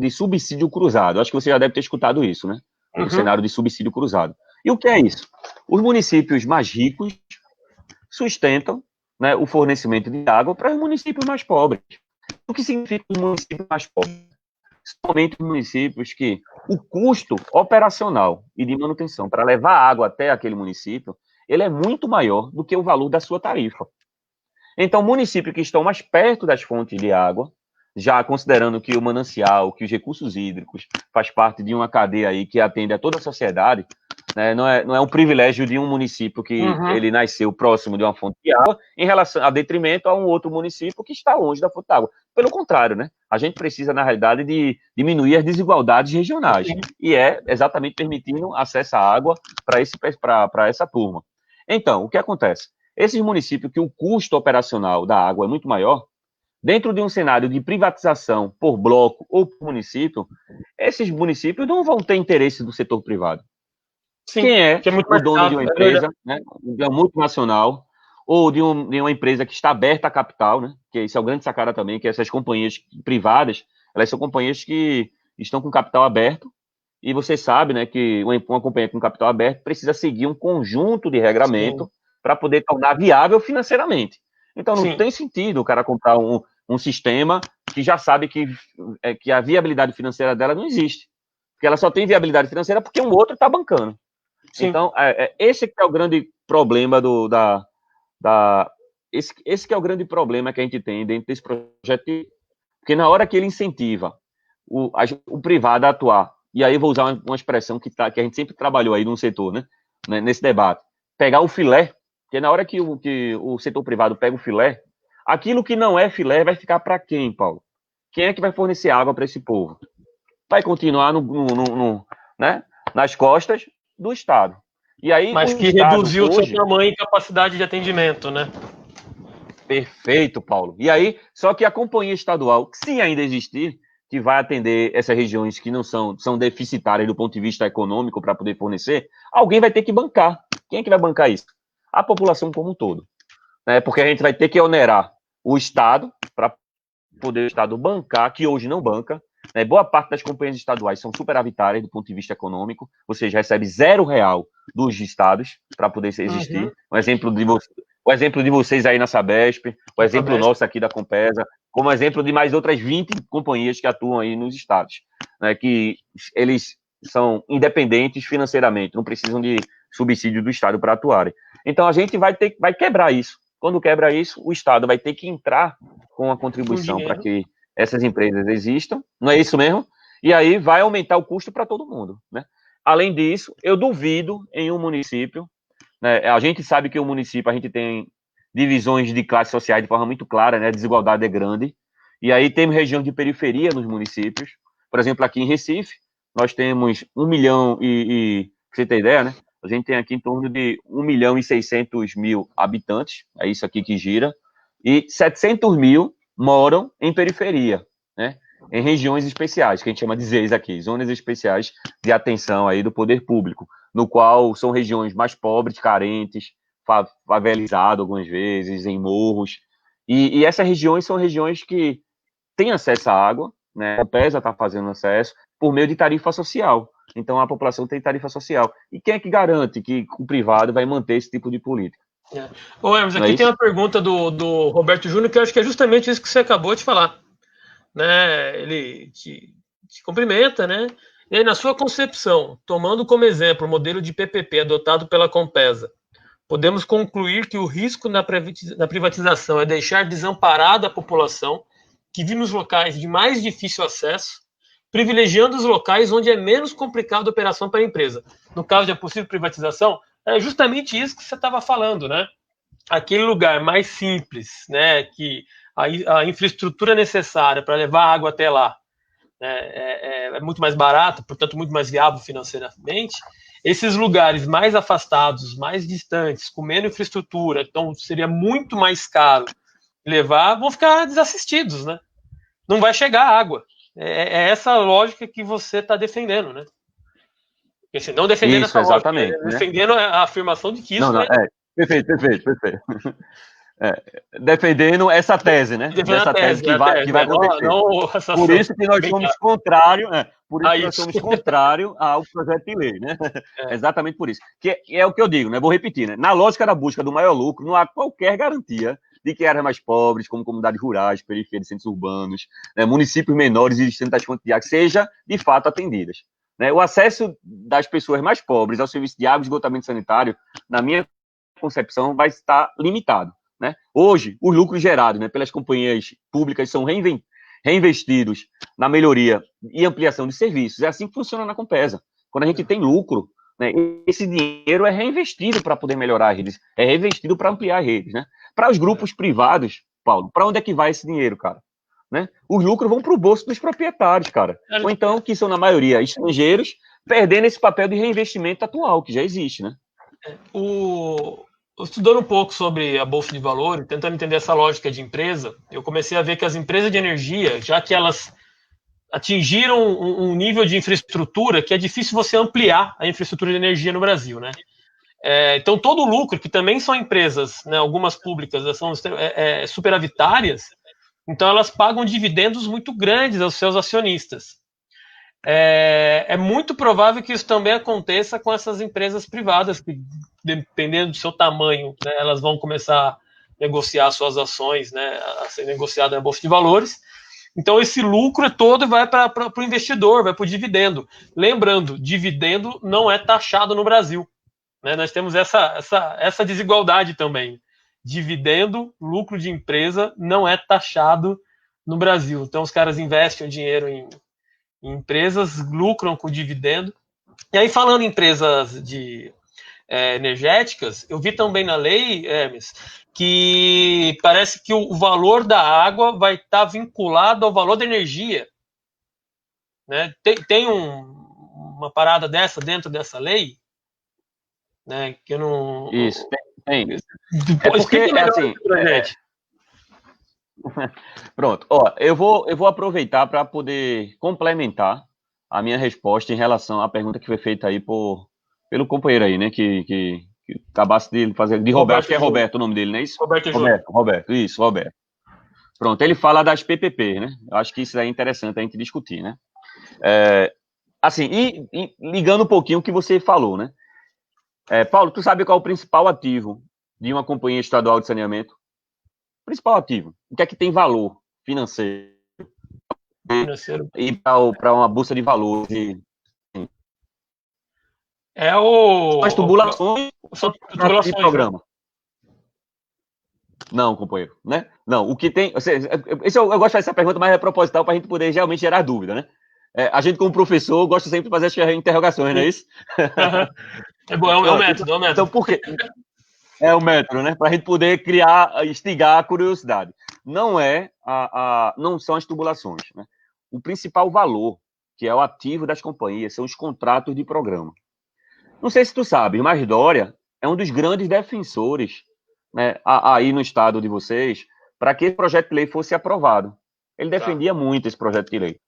subsídio cruzado. Acho que você já deve ter escutado isso, né? O cenário de subsídio cruzado. E o que é isso? Os municípios mais ricos sustentam, né, o fornecimento de água para os municípios mais pobres. O que significa os municípios mais pobres? Somente os municípios que o custo operacional e de manutenção para levar água até aquele município, ele é muito maior do que o valor da sua tarifa. Então, municípios que estão mais perto das fontes de água, já considerando que o manancial, que os recursos hídricos faz parte de uma cadeia aí que atende a toda a sociedade, né? Não é um privilégio de um município que ele nasceu próximo de uma fonte de água em relação a detrimento a um outro município que está longe da fonte de água. Pelo contrário, né? A gente precisa, na realidade, de diminuir as desigualdades regionais. Sim. E é exatamente permitindo acesso à água para essa turma. Então, o que acontece? Esses municípios que o custo operacional da água é muito maior, dentro de um cenário de privatização por bloco ou por município, esses municípios não vão ter interesse do setor privado. Sim, quem é o dono de uma empresa, né, de uma multinacional, ou de uma empresa que está aberta a capital, né, que esse é o grande sacada também, que essas companhias privadas, elas são companhias que estão com capital aberto, e você sabe, né, que uma companhia com capital aberto precisa seguir um conjunto de regramento para poder tornar viável financeiramente. Então, não tem sentido o cara comprar um sistema que já sabe que a viabilidade financeira dela não existe. Porque ela só tem viabilidade financeira porque um outro está bancando. Sim. Então, esse que é o grande problema esse que é o grande problema que a gente tem dentro desse projeto. Porque na hora que ele incentiva o privado a atuar, e aí eu vou usar uma expressão que a gente sempre trabalhou aí no setor, né, nesse debate, pegar o filé, porque na hora que o setor privado pega o filé, aquilo que não é filé vai ficar para quem, Paulo? Quem é que vai fornecer água para esse povo? Vai continuar né, nas costas do Estado. E aí, mas que reduziu o seu tamanho e capacidade de atendimento, né? Perfeito, Paulo. E aí, só que a companhia estadual, se ainda existir, que vai atender essas regiões que não são deficitárias do ponto de vista econômico para poder fornecer, alguém vai ter que bancar. Quem é que vai bancar isso? A população como um todo. Né? Porque a gente vai ter que onerar o Estado para poder o Estado bancar, que hoje não banca. Né? Boa parte das companhias estaduais são superavitárias do ponto de vista econômico, ou seja, recebe R$0 dos estados para poder existir. Um exemplo de vocês aí na Sabesp, o exemplo nosso aqui da Compesa, como exemplo de mais outras 20 companhias que atuam aí nos estados, né, que eles são independentes financeiramente, não precisam de subsídio do Estado para atuarem. Então, a gente vai quebrar isso. Quando quebra isso, o Estado vai ter que entrar com a contribuição para que essas empresas existam, não é isso mesmo? E aí vai aumentar o custo para todo mundo, né? Além disso, eu duvido em um município, né, a gente sabe que o município, a gente tem divisões de classes sociais de forma muito clara, né? A desigualdade é grande. E aí temos região de periferia nos municípios. Por exemplo, aqui em Recife, nós temos 1 milhão pra você ter ideia, né? A gente tem aqui em torno de 1 milhão e 600 mil habitantes, é isso aqui que gira, e 700 mil moram em periferia, né? Em regiões especiais, que a gente chama de ZEIS aqui, zonas especiais de atenção aí do poder público, no qual são regiões mais pobres, carentes, favelizadas algumas vezes, em morros, e essas regiões são regiões que têm acesso à água, né? A Compesa está fazendo acesso por meio de tarifa social. Então, a população tem tarifa social. E quem é que garante que o privado vai manter esse tipo de política? Ô, Hermes, aqui tem uma pergunta do Roberto Júnior, que eu acho que é justamente isso que você acabou de falar. Né? Ele te cumprimenta, né? E aí, na sua concepção, tomando como exemplo o modelo de PPP adotado pela Compesa, podemos concluir que o risco na privatização é deixar desamparada a população que vive nos locais de mais difícil acesso, privilegiando os locais onde é menos complicada a operação para a empresa. No caso de a possível privatização, é justamente isso que você estava falando, né? Aquele lugar mais simples, né? Que a infraestrutura necessária para levar a água até lá, né, é muito mais barata, portanto, muito mais viável financeiramente. Esses lugares mais afastados, mais distantes, com menos infraestrutura, então seria muito mais caro levar, vão ficar desassistidos, né? Não vai chegar água. É essa lógica que você está defendendo, né? Assim, não defendendo isso, essa exatamente, lógica, né? defendendo a afirmação de que isso Perfeito. Defendendo essa tese, né? Dessa tese que vai acontecer. Por isso que nós somos contrários, ao projeto de lei, né? Exatamente por isso. Que é o que eu digo, né? Vou repetir, né? Na lógica da busca do maior lucro, não há qualquer garantia de que áreas mais pobres, como comunidades rurais, periferias de centros urbanos, né, municípios menores e distantes das fontes de água, sejam de fato atendidas. Né? O acesso das pessoas mais pobres ao serviço de água e esgotamento sanitário, na minha concepção, vai estar limitado. Né? Hoje, os lucros gerados, né, pelas companhias públicas são reinvestidos na melhoria e ampliação de serviços. É assim que funciona na Compesa. Quando a gente tem lucro, né, esse dinheiro é reinvestido para poder melhorar as redes, é reinvestido para ampliar as redes. Né? Para os grupos privados, Paulo, para onde é que vai esse dinheiro, cara? Né? Os lucros vão para o bolso dos proprietários, cara. Ou então, que são, na maioria, estrangeiros, perdendo esse papel de reinvestimento atual, que já existe. Né? Estudando um pouco sobre a Bolsa de Valores, tentando entender essa lógica de empresa, eu comecei a ver que as empresas de energia, já que elas atingiram um nível de infraestrutura que é difícil você ampliar a infraestrutura de energia no Brasil, né? Então, todo o lucro, que também são empresas, né, algumas públicas, são superavitárias, então elas pagam dividendos muito grandes aos seus acionistas. É muito provável que isso também aconteça com essas empresas privadas, que, dependendo do seu tamanho, né, elas vão começar a negociar suas ações, né, a ser negociada na Bolsa de Valores. Então, esse lucro todo vai para o investidor, vai para o dividendo. Lembrando, dividendo não é taxado no Brasil. Né? Nós temos essa desigualdade também. Dividendo, lucro de empresa, não é taxado no Brasil. Então, os caras investem o dinheiro em empresas, lucram com dividendo. E aí, falando em empresas energéticas, eu vi também na lei, Hermes, que parece que o valor da água vai estar vinculado ao valor da energia. Né? Tem uma parada dessa dentro dessa lei? Né? Que eu não... Isso, tem. Porque, assim, Pronto. Eu vou aproveitar para poder complementar a minha resposta em relação à pergunta que foi feita aí pelo companheiro aí, né? Que acabasse de fazer. De Roberto, que é Roberto o nome dele, não é isso? Roberto, isso, Roberto. Pronto, ele fala das PPP, né? Eu acho que isso é interessante a gente discutir, né? Assim, e ligando um pouquinho o que você falou, né? Paulo, tu sabe qual é o principal ativo de uma companhia estadual de saneamento? Principal ativo. O que é que tem valor financeiro? E para uma bolsa de valores. As tubulações de programa. Né? Não, companheiro, né? Não, o que tem... eu gosto de fazer essa pergunta, mas é proposital para a gente poder realmente gerar dúvida, né? A gente, como professor, gosta sempre de fazer as interrogações, não é isso? É bom, é um método. Então, por quê? É o método, né? Para a gente poder criar, instigar a curiosidade. Não são as tubulações, né? O principal valor, que é o ativo das companhias, são os contratos de programa. Não sei se tu sabe, mas Dória é um dos grandes defensores, né, aí no estado de vocês, para que esse projeto de lei fosse aprovado. Ele defendia muito esse projeto de lei.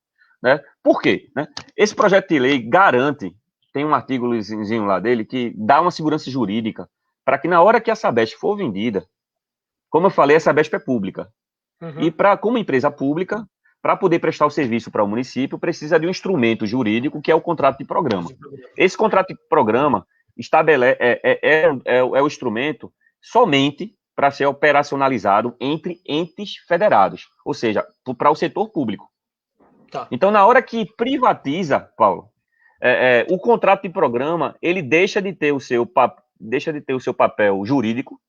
Né? Por quê? Né? Esse projeto de lei garante, tem um artigozinho lá dele, que dá uma segurança jurídica para que na hora que a Sabesp for vendida, como eu falei, a Sabesp é pública. E como empresa pública, para poder prestar o serviço para o município, precisa de um instrumento jurídico que é o contrato de programa. Esse contrato de programa é o instrumento somente para ser operacionalizado entre entes federados, ou seja, para o setor público. Tá. Então, na hora que privatiza, Paulo, o contrato de programa, ele deixa de ter o seu papel jurídico,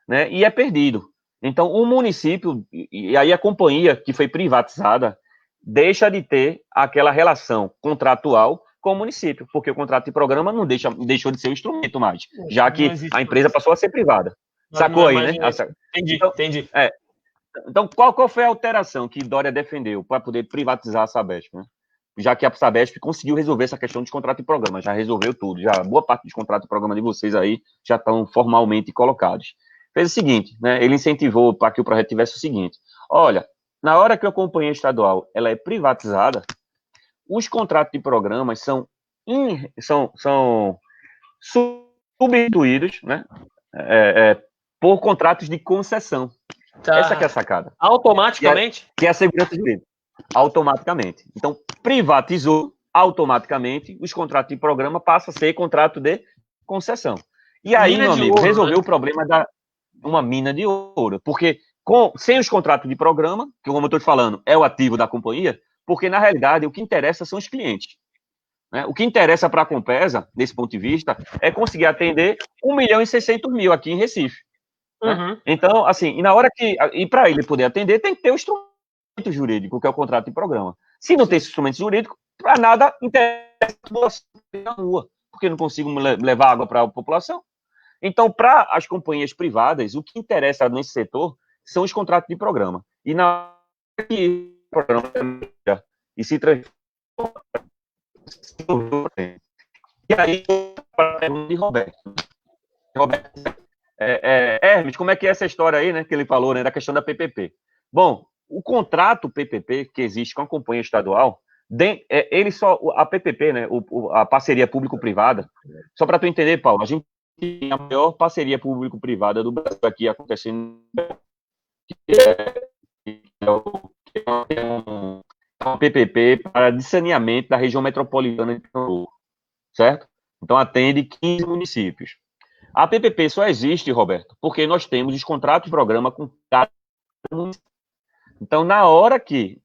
né, e é perdido. Então, o município, e aí a companhia que foi privatizada, deixa de ter aquela relação contratual com o município, porque o contrato de programa deixou de ser um instrumento mais, já que a empresa passou a ser privada. Sacou aí, né? Entendi. Então, qual foi a alteração que Dória defendeu para poder privatizar a Sabesp, né? Já que a Sabesp conseguiu resolver essa questão de contrato de programa, já resolveu tudo, já boa parte dos contratos de programa de vocês aí já estão formalmente colocados. Fez o seguinte, né? Ele incentivou para que o projeto tivesse o seguinte: olha, na hora que a companhia estadual ela é privatizada, os contratos de programas são substituídos, né? Por contratos de concessão. Tá. Essa que é a sacada. Automaticamente? Que é a segurança jurídica. Automaticamente. Então, privatizou, automaticamente, os contratos de programa passam a ser contrato de concessão. E aí, meu amigo, resolveu o problema uma mina de ouro. Porque sem os contratos de programa, que como eu estou te falando, é o ativo da companhia, porque na realidade o que interessa são os clientes. Né? O que interessa para a Compesa, nesse ponto de vista, é conseguir atender 1.600.000 aqui em Recife. Né? Então, assim, e na hora e para ele poder atender, tem que ter o instrumento jurídico, que é o contrato de programa. Se não tem esse instrumento jurídico, para nada interessa a população na rua, porque não consigo levar água para a população. Então, para as companhias privadas, o que interessa nesse setor são os contratos de programa. E na hora que o programa e se transforma. E aí, para a pergunta de Roberto. Hermes, como é que é essa história aí, né, que ele falou, né, da questão da PPP? Bom, o contrato PPP que existe com a companhia estadual, a PPP, né, a parceria público-privada, só para tu entender, Paulo, a gente tem a maior parceria público-privada do Brasil aqui acontecendo, que é uma PPP para de saneamento da região metropolitana de Pernambuco, certo? Então atende 15 municípios. A PPP só existe, Roberto, porque nós temos os contratos de programa com cada município. Então, na hora que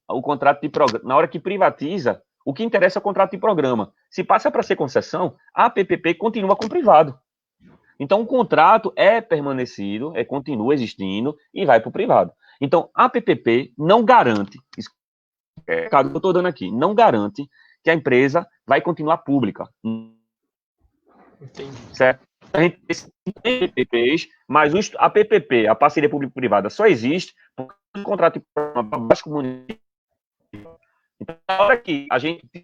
privatiza, o que interessa é o contrato de programa. Se passa para ser concessão, a PPP continua com o privado. Então, o contrato é permanecido, continua existindo e vai para o privado. Então, a PPP não garante, isso é o que eu estou dando aqui, não garante que a empresa vai continuar pública. Entendi. Certo? A gente tem PPPs, mas a PPP, a parceria público-privada, só existe porque o contrato de programa para baixo comunidade. Então, na hora que a gente tem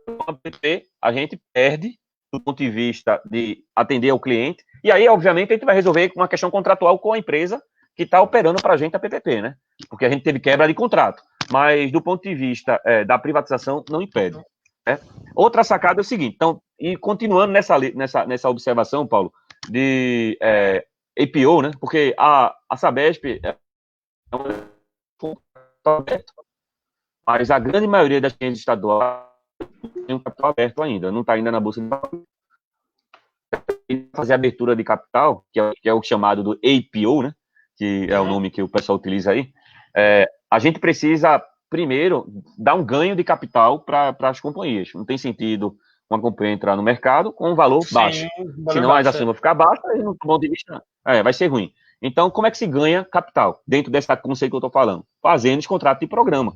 uma PPP, a gente perde do ponto de vista de atender ao cliente, e aí, obviamente, a gente vai resolver uma questão contratual com a empresa que está operando para a gente a PPP, né? Porque a gente teve quebra de contrato, mas do ponto de vista da privatização, não impede. Né? Outra sacada é o seguinte, então, e continuando nessa observação, Paulo, de APO, né? Porque a Sabesp é um aberto, mas a grande maioria das clientes estaduais tem um capital aberto ainda, não está ainda na bolsa de valores. Fazer abertura de capital, que é o chamado do APO, né? Que é o nome que o pessoal utiliza aí. A gente precisa primeiro dar um ganho de capital para as companhias. Não tem sentido uma companhia entrar no mercado com um valor baixo. Senão as ações vão ficar baixas e, no ponto de vista, vai ser ruim. Então, como é que se ganha capital? Dentro desse conceito que eu estou falando. Fazendo os contratos de programa.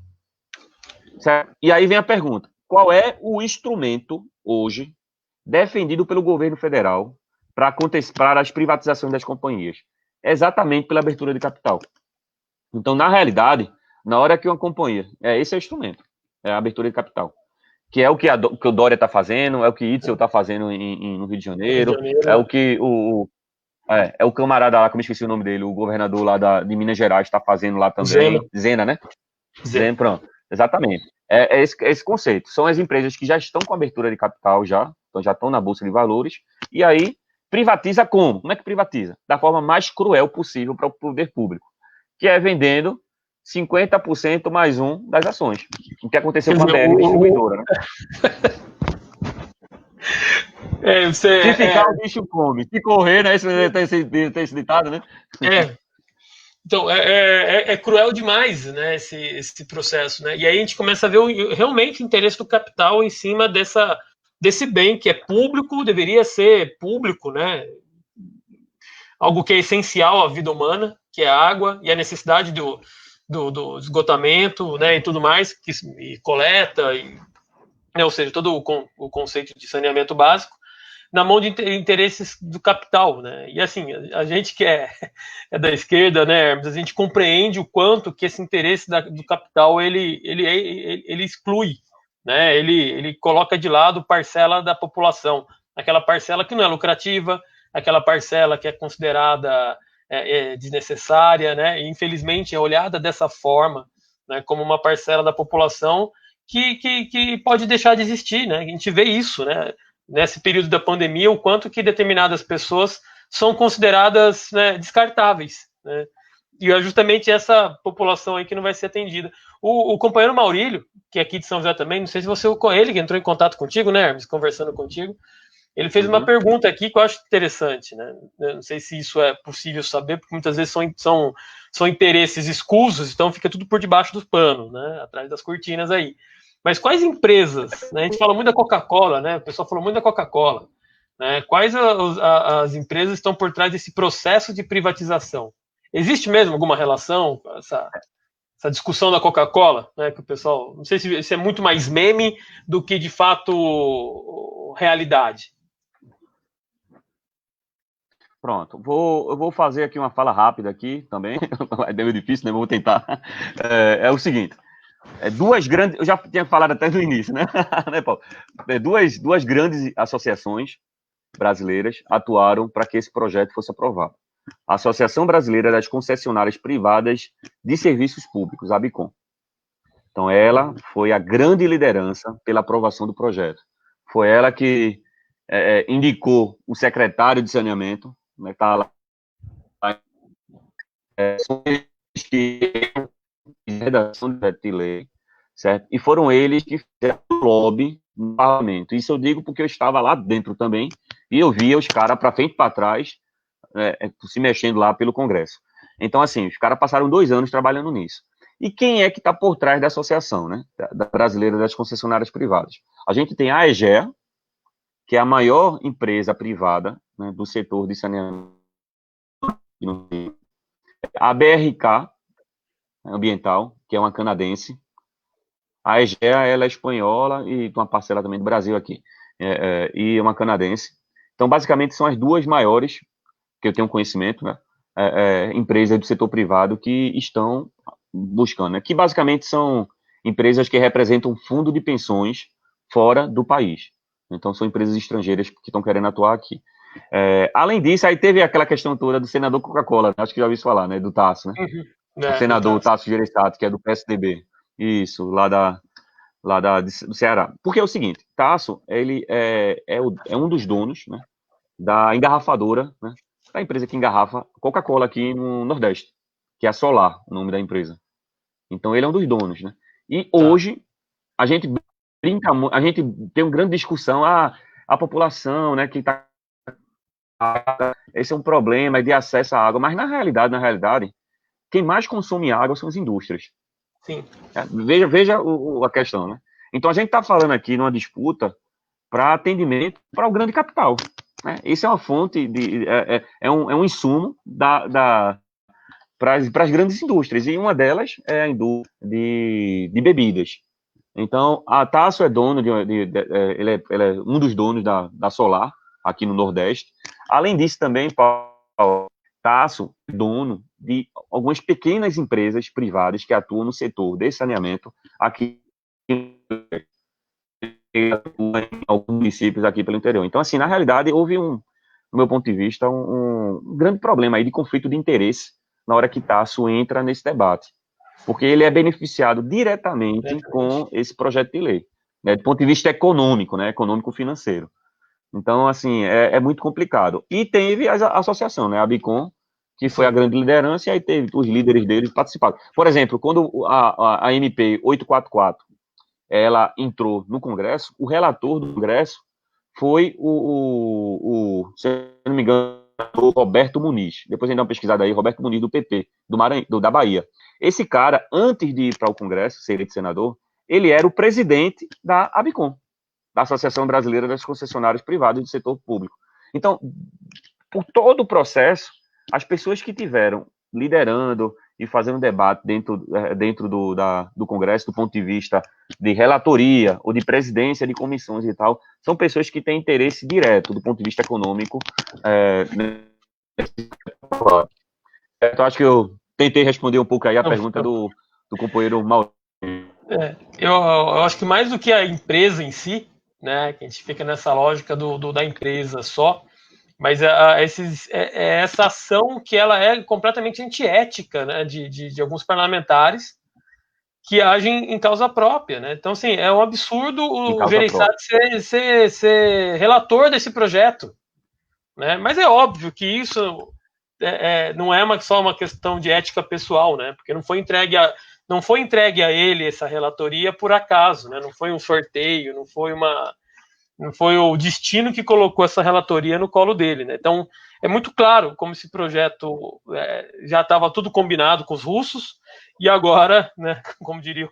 Certo? E aí vem a pergunta. Qual é o instrumento, hoje, defendido pelo governo federal para as privatizações das companhias? Exatamente pela abertura de capital. Então, na realidade, na hora que uma companhia... esse é o instrumento, é a abertura de capital. Que é o que o Dória está fazendo, é o que Itzel está fazendo no Rio de Janeiro, é o que o camarada lá, como eu esqueci o nome dele, o governador lá de Minas Gerais está fazendo lá também. Zena, né? Zena, pronto. Exatamente. É esse conceito. São as empresas que já estão com abertura de capital, então já estão na Bolsa de Valores, e aí privatiza como? Como é que privatiza? Da forma mais cruel possível para o poder público, que é vendendo 50% mais um das ações. O que aconteceu com a BR Distribuidora, né? Se ficar, o bicho come. Se correr, né? Tem esse ditado, né? Então, é cruel demais, né, esse processo, né? E aí a gente começa a ver realmente o interesse do capital em cima desse bem que é público, deveria ser público, né? Algo que é essencial à vida humana, que é a água e a necessidade do esgotamento, né, e tudo mais, e coleta, né, ou seja, todo o conceito de saneamento básico, na mão de interesses do capital, né? E assim, a gente que é da esquerda, né, Hermes, a gente compreende o quanto que esse interesse do capital ele exclui, né? Ele coloca de lado parcela da população, aquela parcela que não é lucrativa, aquela parcela que é considerada desnecessária, né? E, infelizmente é olhada dessa forma, né, como uma parcela da população que pode deixar de existir, né? A gente vê isso, né? Nesse período da pandemia, o quanto que determinadas pessoas são consideradas, né, descartáveis, né? E é justamente essa população aí que não vai ser atendida. O companheiro Maurílio, que é aqui de São José também, não sei se você ele que entrou em contato contigo, né, Hermes, conversando contigo, ele fez uma pergunta aqui que eu acho interessante, né? Eu não sei se isso é possível saber, porque muitas vezes são interesses escusos, então fica tudo por debaixo do pano, né? Atrás das cortinas aí. Mas quais empresas, né? A gente fala muito da Coca-Cola, né? O pessoal falou muito da Coca-Cola, né? Quais as empresas estão por trás desse processo de privatização? Existe mesmo alguma relação com essa discussão da Coca-Cola, né? Que o pessoal, não sei se é muito mais meme do que de fato realidade. Pronto, eu vou fazer aqui uma fala rápida aqui também, é meio difícil, né? Vou tentar. É o seguinte, duas grandes, eu já tinha falado até no início, né, né, Paulo? Duas grandes associações brasileiras atuaram para que esse projeto fosse aprovado. A Associação Brasileira das Concessionárias Privadas de Serviços Públicos, a ABICOM. Então, ela foi a grande liderança pela aprovação do projeto. Foi ela que indicou o secretário de saneamento, né, tá lá, são eles que redação de lei, certo? E foram eles que fizeram o lobby no parlamento. Isso eu digo porque eu estava lá dentro também e eu via os caras para frente e para trás se mexendo lá pelo Congresso. Então, assim, os caras passaram 2 anos trabalhando nisso. E quem é que está por trás da associação, né? Da Brasileira das Concessionárias Privadas? A gente tem a EGEA, que é a maior empresa privada, né, do setor de saneamento. A BRK Ambiental, que é uma canadense. A EGEA, ela é espanhola e tem uma parcela também do Brasil aqui. E é uma canadense. Então, basicamente, são as duas maiores, que eu tenho conhecimento, né, empresas do setor privado que estão buscando, né, que basicamente são empresas que representam um fundo de pensões fora do país. Então, são empresas estrangeiras que estão querendo atuar aqui. Além disso, aí teve aquela questão toda do senador Coca-Cola, né? Acho que já ouviu falar, né? Do Tasso, né? O senador Tasso Gereissati, que é do PSDB. Isso, do Ceará. Porque é o seguinte, Tasso, ele é um dos donos, né, da engarrafadora, né, da empresa que engarrafa Coca-Cola aqui no Nordeste, que é a Solar, o nome da empresa. Então, ele é um dos donos, né? E hoje, a gente tem uma grande discussão, a população, né, que está... Esse é um problema de acesso à água, mas na realidade, quem mais consome água são as indústrias. Sim. Veja a questão, né? Então, a gente está falando aqui numa disputa para atendimento para o grande capital, né? Isso é uma fonte, é um insumo para as grandes indústrias, e uma delas é a indústria de bebidas. Então, a Tasso é dono ele é um dos donos da Solar, aqui no Nordeste. Além disso, também, Paulo, Tasso é dono de algumas pequenas empresas privadas que atuam no setor de saneamento aqui em alguns municípios aqui pelo interior. Então, assim, na realidade, houve no meu ponto de vista, um grande problema aí de conflito de interesse na hora que Tasso entra nesse debate, porque ele é beneficiado diretamente com esse projeto de lei, né, do ponto de vista econômico, né, econômico-financeiro. Então, assim, é muito complicado. E teve a associação, né, a Abicom, que foi a grande liderança, e aí teve os líderes deles participaram. Por exemplo, quando a MP 844 ela entrou no Congresso, o relator do Congresso foi se eu não me engano, o Roberto Muniz. Depois a gente dá uma pesquisada aí, Roberto Muniz do PP, da Bahia. Esse cara, antes de ir para o Congresso, ser eleito senador, ele era o presidente da ABICOM, da Associação Brasileira das Concessionárias Privadas do Setor Público. Então, por todo o processo, as pessoas que tiveram liderando e fazendo debate dentro do Congresso, do ponto de vista de relatoria ou de presidência de comissões e tal, são pessoas que têm interesse direto do ponto de vista econômico. Então, acho que eu tentei responder um pouco aí a pergunta do companheiro Maurício. Eu acho que mais do que a empresa em si, né, que a gente fica nessa lógica da empresa só, mas essa ação que ela é completamente antiética, né, de alguns parlamentares que agem em causa própria, né? Então, assim, é um absurdo o Gereissati ser relator desse projeto, né? Mas é óbvio que isso não é só uma questão de ética pessoal, né? Porque não foi entregue a ele essa relatoria por acaso, né? Não foi um sorteio, não foi o destino que colocou essa relatoria no colo dele, né? Então, é muito claro como esse projeto já estava tudo combinado com os russos, e agora, né, como diria,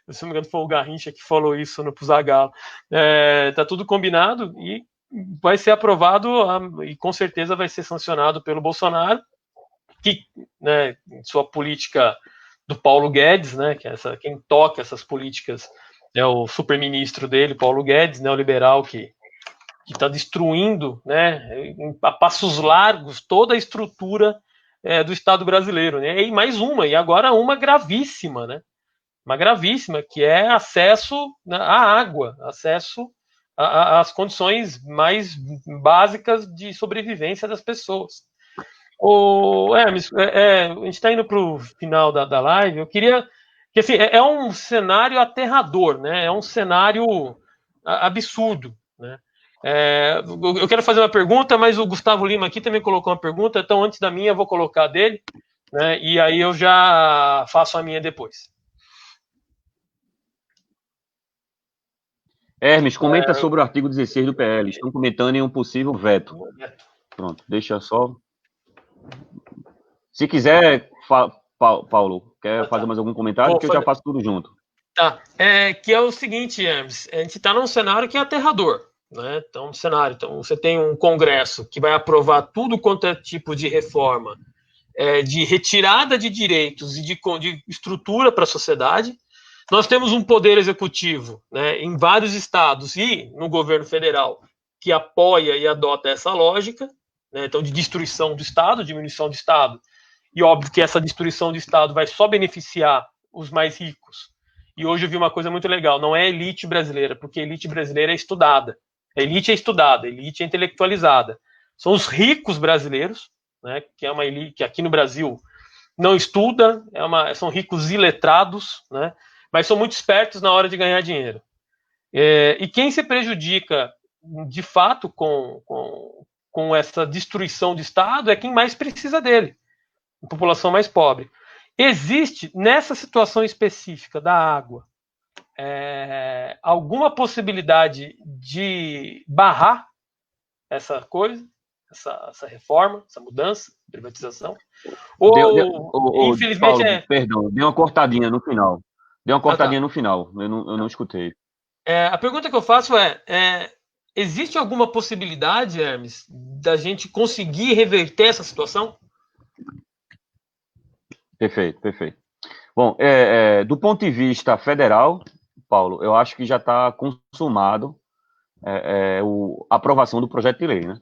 se não me engano, foi o Garrincha que falou isso no Zagallo, está tudo combinado e vai ser aprovado e com certeza vai ser sancionado pelo Bolsonaro, que, né, em sua política do Paulo Guedes, né, que quem toca essas políticas é o super-ministro dele, Paulo Guedes, neoliberal, que está destruindo, né, a passos largos, toda a estrutura do Estado brasileiro, né? E mais e agora uma gravíssima, né? Uma gravíssima, que é acesso à água, acesso às condições mais básicas de sobrevivência das pessoas. Hermes, a gente está indo para o final da live, eu queria que, assim, é um cenário aterrador, né? É um cenário absurdo, né? Eu quero fazer uma pergunta, mas o Gustavo Lima aqui também colocou uma pergunta, então antes da minha eu vou colocar a dele, né? E aí eu já faço a minha depois. Hermes, comenta sobre o artigo 16 do PL. Estão comentando em um possível veto. Pronto, deixa só. Se quiser, Paulo, quer fazer mais algum comentário? Porque eu já faço tudo junto. Tá. Que é o seguinte, Hermes, a gente está num cenário que é aterrador, né? Então, você tem um Congresso que vai aprovar tudo quanto é tipo de reforma, de retirada de direitos e de estrutura para a sociedade. Nós temos um poder executivo, né, em vários estados e no governo federal que apoia e adota essa lógica, né, então de destruição do Estado, diminuição do Estado. E óbvio que essa destruição do Estado vai só beneficiar os mais ricos. E hoje eu vi uma coisa muito legal, não é a elite brasileira, porque a elite brasileira é estudada. A elite é intelectualizada. São os ricos brasileiros, né, que é uma elite que aqui no Brasil não estuda, são ricos iletrados, né, mas são muito espertos na hora de ganhar dinheiro. E quem se prejudica, de fato, com essa destruição do Estado é quem mais precisa dele, a população mais pobre. Existe, nessa situação específica da água, alguma possibilidade de barrar essa coisa, essa reforma, essa mudança, privatização? Infelizmente, Paulo, perdão, deu uma cortadinha no final. No final, eu não escutei. A pergunta que eu faço existe alguma possibilidade, Hermes, da gente conseguir reverter essa situação? Perfeito. Bom, do ponto de vista federal, Paulo, eu acho que já está consumado a aprovação do projeto de lei, né?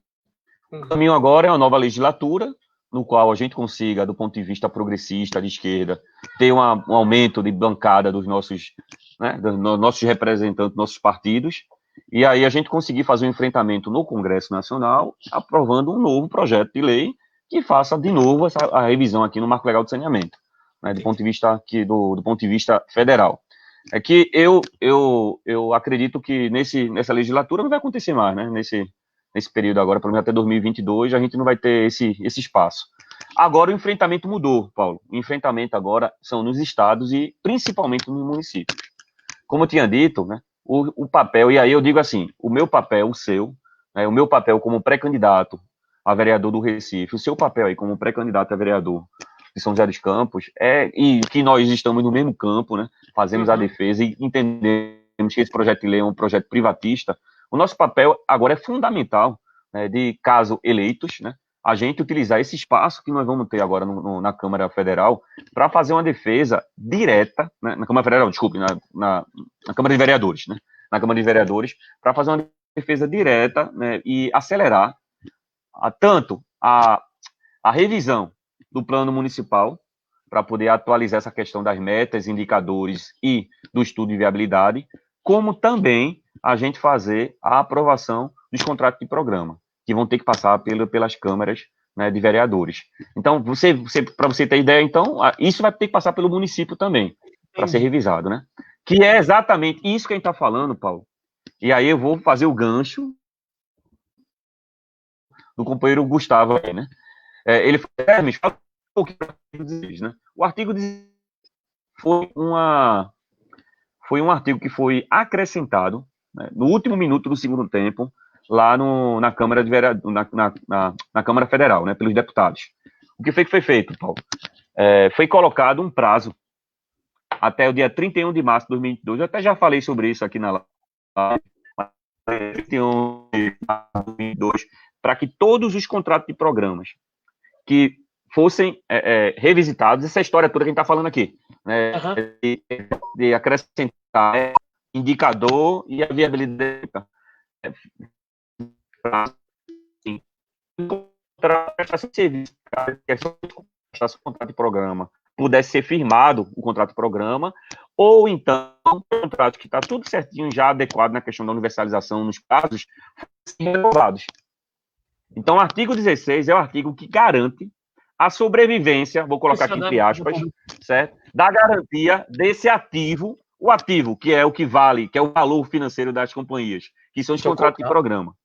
O caminho agora é uma nova legislatura, no qual a gente consiga, do ponto de vista progressista, de esquerda, ter um aumento de bancada dos nossos, né, dos nossos representantes, nossos partidos, e aí a gente conseguir fazer um enfrentamento no Congresso Nacional, aprovando um novo projeto de lei que faça de novo a revisão aqui no Marco Legal de Saneamento, né, do ponto de vista aqui, do ponto de vista federal. É que eu acredito que nessa legislatura não vai acontecer mais, né, nesse período agora, pelo menos até 2022, a gente não vai ter esse espaço. Agora o enfrentamento mudou, Paulo. O enfrentamento agora são nos estados e principalmente nos municípios. Como eu tinha dito, né, o papel, e aí eu digo assim, o meu papel, o seu, né, o meu papel como pré-candidato a vereador do Recife, o seu papel aí como pré-candidato a vereador de São José dos Campos, e que nós estamos no mesmo campo, né, fazemos a defesa e entendemos que esse projeto de lei é um projeto privatista. O nosso papel agora é fundamental, né, de caso eleitos, né, a gente utilizar esse espaço que nós vamos ter agora na Câmara Federal para fazer uma defesa direta, né, na Câmara Federal, desculpe, na Câmara de Vereadores, né, na Câmara de Vereadores, para fazer uma defesa direta, né, e acelerar tanto a revisão do plano municipal, para poder atualizar essa questão das metas, indicadores e do estudo de viabilidade, como também a gente fazer a aprovação dos contratos de programa, que vão ter que passar pelas câmaras, né, de vereadores. Então, para você ter ideia, então, isso vai ter que passar pelo município também, para ser revisado, né? Que é exatamente isso que a gente está falando, Paulo. E aí eu vou fazer o gancho do companheiro Gustavo aí, né? Ele fala um pouquinho do artigo 16, né? O artigo 16 foi um artigo que foi acrescentado, né, no último minuto do segundo tempo, lá na Câmara de na Câmara Federal, né, pelos deputados. O que foi feito, Paulo? Foi colocado um prazo até o dia 31 de março de 2022. Eu até já falei sobre isso aqui na live. 31 de março de 2022, para que todos os contratos de programas que fossem revisitados, essa história toda que a gente está falando aqui, né, de acrescentar indicador e a viabilidade para prestação de serviço, contrato de programa, pudesse ser firmado o contrato de programa, ou então um contrato que está tudo certinho, já adequado na questão da universalização nos casos, renovados. Então, o artigo 16 é o artigo que garante a sobrevivência, vou colocar aqui entre aspas, certo? Da garantia desse ativo, o ativo, que é o que vale, que é o valor financeiro das companhias, que são os contratos de programa.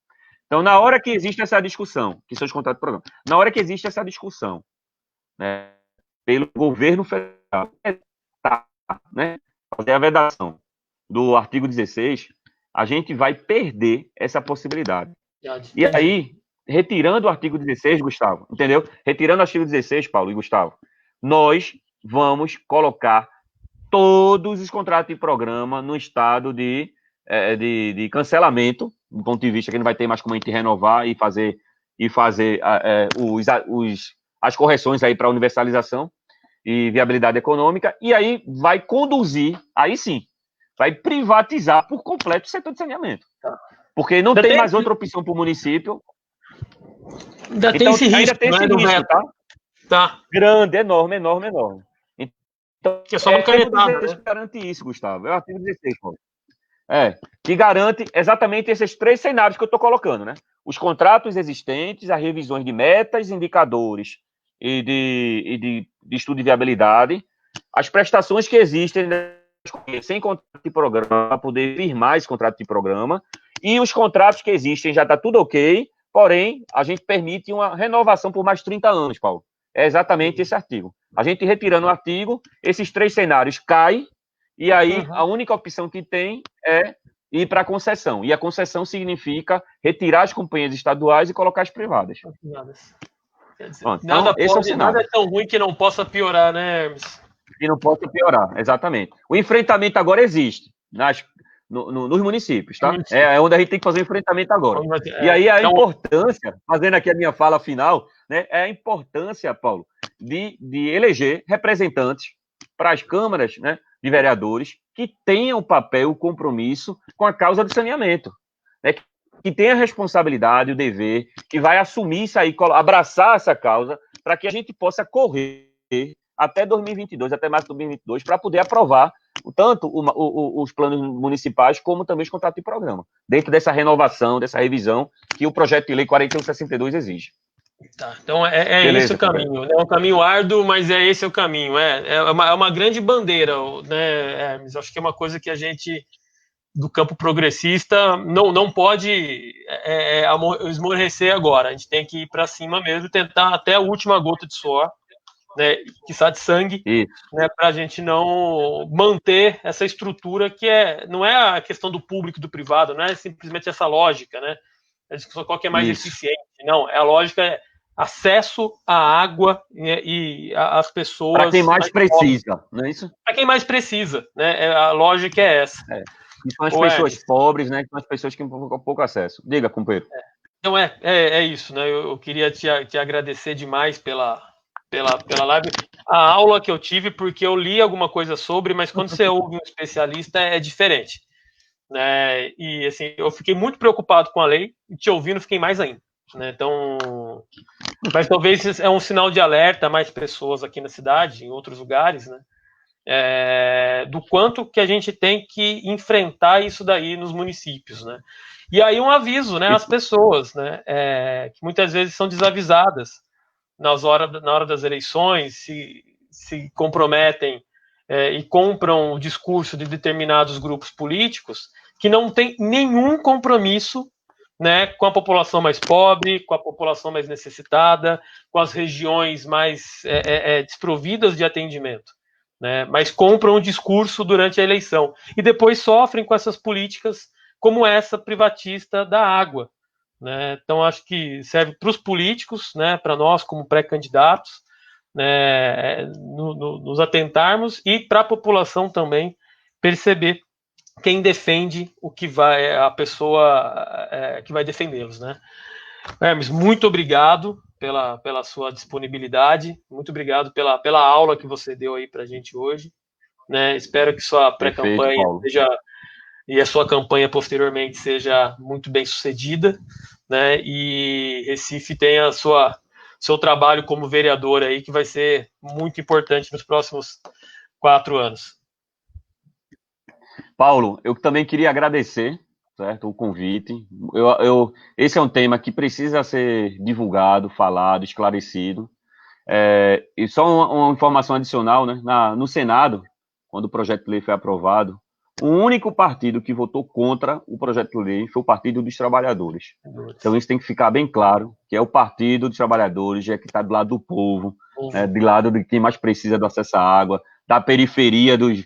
Então, na hora que existe essa discussão, que são os contratos de programa, na hora que existe essa discussão, né, pelo governo federal, né, fazer a vedação do artigo 16, a gente vai perder essa possibilidade. E aí, retirando o artigo 16, Gustavo, entendeu? Retirando o artigo 16, Paulo e Gustavo, nós vamos colocar todos os contratos de programa no estado de cancelamento, do ponto de vista que não vai ter mais como a gente renovar e fazer as correções aí para a universalização e viabilidade econômica, e aí vai conduzir, aí sim, vai privatizar por completo o setor de saneamento. Porque não tem mais outra opção para o município. Ainda tem esse risco, tá? Grande, enorme. Então, que é só não canetar, né? Garante isso, Gustavo. É o artigo 16, pô. Que garante exatamente esses três cenários que eu estou colocando, né? Os contratos existentes, as revisões de metas, indicadores e de estudo de viabilidade, as prestações que existem, né, sem contrato de programa, para poder firmar esse contrato de programa, e os contratos que existem já está tudo ok, porém, a gente permite uma renovação por mais 30 anos, Paulo. É exatamente esse artigo. A gente retirando o artigo, esses três cenários caem, e aí a única opção que tem é ir para a concessão. E a concessão significa retirar as companhias estaduais e colocar as privadas. Quer dizer, nada é tão ruim que não possa piorar, né, Hermes? Que não possa piorar, exatamente. O enfrentamento agora existe nos municípios, tá? É onde a gente tem que fazer o enfrentamento agora. E aí a importância, fazendo aqui a minha fala final, né, é a importância, Paulo, de eleger representantes para as câmaras, né, de vereadores que tenham papel, compromisso com a causa do saneamento. né, que tem a responsabilidade, o dever, que vai assumir isso aí, abraçar essa causa, para que a gente possa correr até 2022, até março de 2022, para poder aprovar tanto os planos municipais, como também os contratos de programa, dentro dessa renovação, dessa revisão que o projeto de lei 4162 exige. Tá, então é esse Beleza, o caminho. É um caminho árduo, mas é esse o caminho. É uma grande bandeira, né, Hermes? Acho que é uma coisa que a gente, do campo progressista, não pode esmorecer agora. A gente tem que ir para cima mesmo, tentar até a última gota de suor, né, quiçá de sangue, né, para a gente não manter essa estrutura que não é a questão do público e do privado, não é simplesmente essa lógica, né? A discussão qual que é mais eficiente. Não, a lógica é acesso à água e às pessoas. Para quem mais precisa, não é isso? Para quem mais precisa, né? A lógica é essa. E são as pessoas pobres, né? São as pessoas que têm pouco acesso. Diga, companheiro. Então é isso, né? Eu queria te agradecer demais pela live. A aula que eu tive, porque eu li alguma coisa sobre, mas quando você ouve um especialista é diferente, né? E assim, eu fiquei muito preocupado com a lei e te ouvindo fiquei mais ainda, né? Então, mas talvez é um sinal de alerta a mais pessoas aqui na cidade, em outros lugares, né? Do quanto que a gente tem que enfrentar isso daí nos municípios, né? E aí um aviso, né, às pessoas, né, que muitas vezes são desavisadas na hora das eleições, se comprometem e compram o discurso de determinados grupos políticos que não tem nenhum compromisso, né, com a população mais pobre, com a população mais necessitada, com as regiões mais desprovidas de atendimento, né, mas compram o discurso durante a eleição e depois sofrem com essas políticas como essa privatista da água, né? Então acho que serve para os políticos, né, para nós como pré-candidatos, né, nos atentarmos e para a população também perceber quem defende o que vai, a pessoa que vai defendê-los, né? Hermes, muito obrigado pela sua disponibilidade, muito obrigado pela aula que você deu aí para a gente hoje, né? Espero que sua pré-campanha seja e a sua campanha posteriormente seja muito bem sucedida, né? E Recife tenha seu trabalho como vereador aí, que vai ser muito importante nos próximos 4 anos. Paulo, eu também queria agradecer, certo, o convite. Esse é um tema que precisa ser divulgado, falado, esclarecido. E só uma informação adicional, né? No Senado, quando o projeto de lei foi aprovado, o único partido que votou contra o projeto de lei foi o Partido dos Trabalhadores. Então isso tem que ficar bem claro, que é o Partido dos Trabalhadores, que está do lado do povo, né, do lado de quem mais precisa do acesso à água, da periferia dos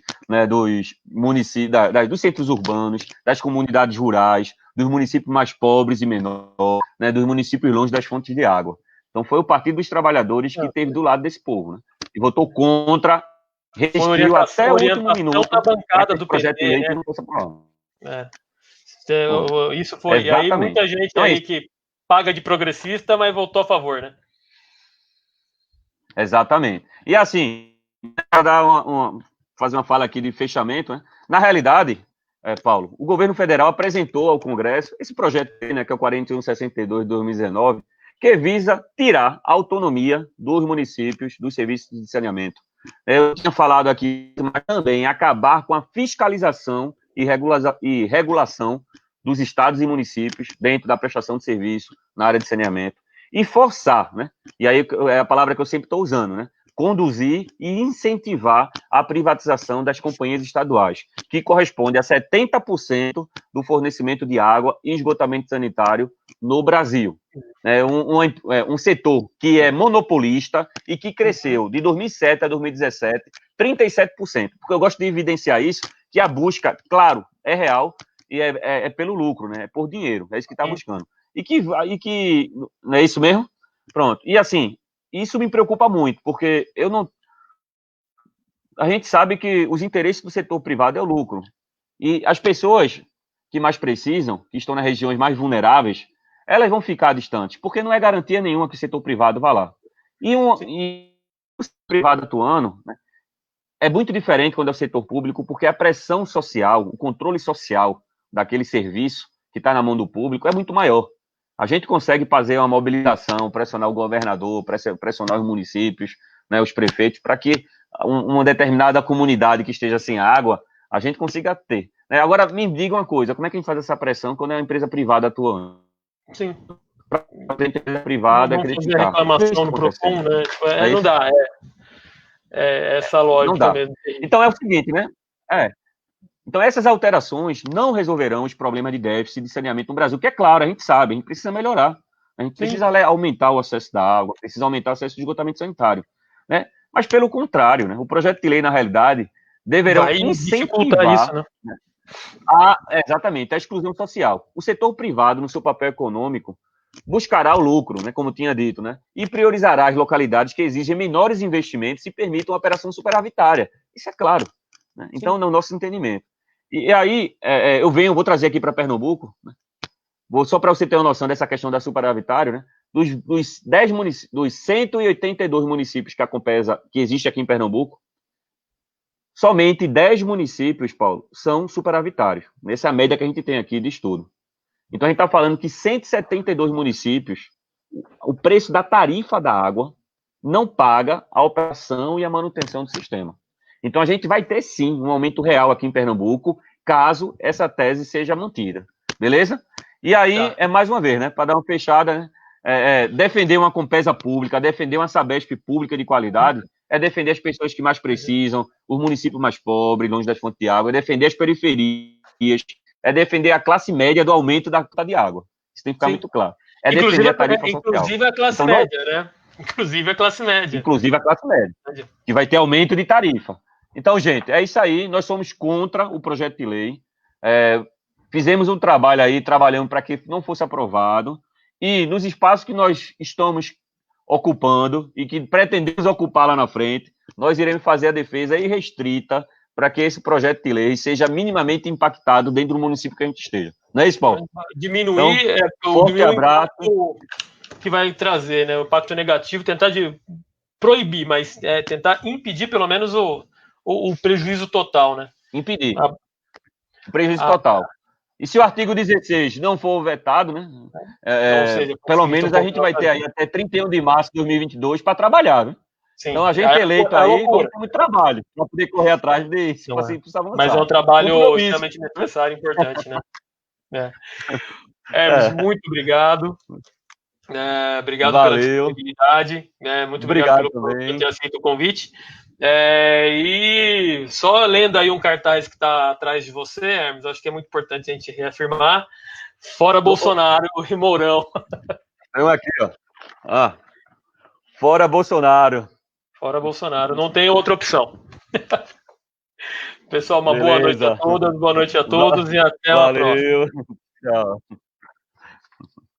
municípios, dos centros urbanos, das comunidades rurais, dos municípios mais pobres e menores, né, dos municípios longe das fontes de água. Então foi o Partido dos Trabalhadores que esteve do lado desse povo, né, e votou contra, resistiu até o último minuto da bancada do projeto PT, de lei né? que não fosse aprovado. Isso foi. Exatamente. E aí muita gente então, aí que paga de progressista, mas votou a favor, né? Exatamente. E assim, para fazer uma fala aqui de fechamento, né? Na realidade, Paulo, o governo federal apresentou ao Congresso esse projeto, né, que é o 4162 de 2019, que visa tirar a autonomia dos municípios dos serviços de saneamento. Eu tinha falado aqui, mas também acabar com a fiscalização e regulação dos estados e municípios dentro da prestação de serviço na área de saneamento e forçar, né? E aí é a palavra que eu sempre estou usando, né? Conduzir e incentivar a privatização das companhias estaduais, que corresponde a 70% do fornecimento de água e esgotamento sanitário no Brasil. Um setor que é monopolista e que cresceu de 2007 a 2017 37%. Porque eu gosto de evidenciar isso, que a busca, claro, é real e é pelo lucro, né? É por dinheiro, é isso que está buscando. E que não é isso mesmo? Pronto. E assim, isso me preocupa muito, porque a gente sabe que os interesses do setor privado é o lucro. E as pessoas que mais precisam, que estão nas regiões mais vulneráveis, elas vão ficar distantes, porque não é garantia nenhuma que o setor privado vá lá. E o setor privado atuando, né, é muito diferente quando é o setor público, porque a pressão social, o controle social daquele serviço, que está na mão do público, é muito maior. A gente consegue fazer uma mobilização, pressionar o governador, pressionar os municípios, né, os prefeitos, para que uma determinada comunidade que esteja sem água, a gente consiga ter. Agora, me diga uma coisa, como é que a gente faz essa pressão quando é uma empresa privada atuando? Sim. Para a empresa privada criticar. Reclamação no Procon, né? Não dá, essa lógica não dá. mesmo. Então é o seguinte, né? Então essas alterações não resolverão os problemas de déficit de saneamento no Brasil, que é claro, a gente sabe, a gente precisa melhorar. A gente precisa aumentar o acesso da água, precisa aumentar o acesso de esgotamento sanitário, né? Mas pelo contrário, né? O projeto de lei, na realidade, deverão incentivar isso, né? Exatamente, a exclusão social. O setor privado, no seu papel econômico, buscará o lucro, né, como tinha dito, né, e priorizará as localidades que exigem menores investimentos e permitam uma operação superavitária. Isso é claro. Né? Então, no nosso entendimento. E aí, vou trazer aqui para Pernambuco, né, só para você ter uma noção dessa questão da superavitária, né, dos 182 municípios que existe aqui em Pernambuco, somente 10 municípios, Paulo, são superavitários. Essa é a média que a gente tem aqui de estudo. Então, a gente está falando que 172 municípios, o preço da tarifa da água não paga a operação e a manutenção do sistema. Então, a gente vai ter, sim, um aumento real aqui em Pernambuco, caso essa tese seja mantida. Beleza? E aí, mais uma vez, né, para dar uma fechada, né, defender uma Compesa pública, defender uma Sabesp pública de qualidade, é defender as pessoas que mais precisam, os municípios mais pobres, longe das fontes de água, é defender as periferias, é defender a classe média do aumento da conta de água. Isso tem que ficar muito claro. É defender a tarifa social. Inclusive a classe média, né? Inclusive a classe média. Inclusive a classe média, que vai ter aumento de tarifa. Então, gente, é isso aí. Nós somos contra o projeto de lei. Fizemos um trabalho aí, trabalhamos para que não fosse aprovado. E nos espaços que nós estamos ocupando e que pretendemos ocupar lá na frente, nós iremos fazer a defesa irrestrita para que esse projeto de lei seja minimamente impactado dentro do município que a gente esteja. Não é isso, Paulo? Diminuir então, o impacto que vai trazer, né? O impacto negativo, tentar proibir, mas tentar impedir pelo menos o prejuízo total, né? Impedir. O prejuízo total. E se o artigo 16 não for vetado, né? Pelo menos a gente vai ter aí até 31 de março de 2022 para trabalhar, né? Sim. Então, a gente eleito aí, tem muito trabalho para poder correr atrás disso. Mas é um trabalho extremamente necessário e importante, né? Hermes, muito obrigado. Obrigado pela disponibilidade. Muito obrigado por ter aceito o convite. E só lendo aí um cartaz que está atrás de você, Hermes, acho que é muito importante a gente reafirmar: fora Bolsonaro e Mourão. Tem aqui, ó. Fora Bolsonaro. Fora Bolsonaro, não tem outra opção. Pessoal, uma boa noite a todas, boa noite a todos e até a próxima. Tchau.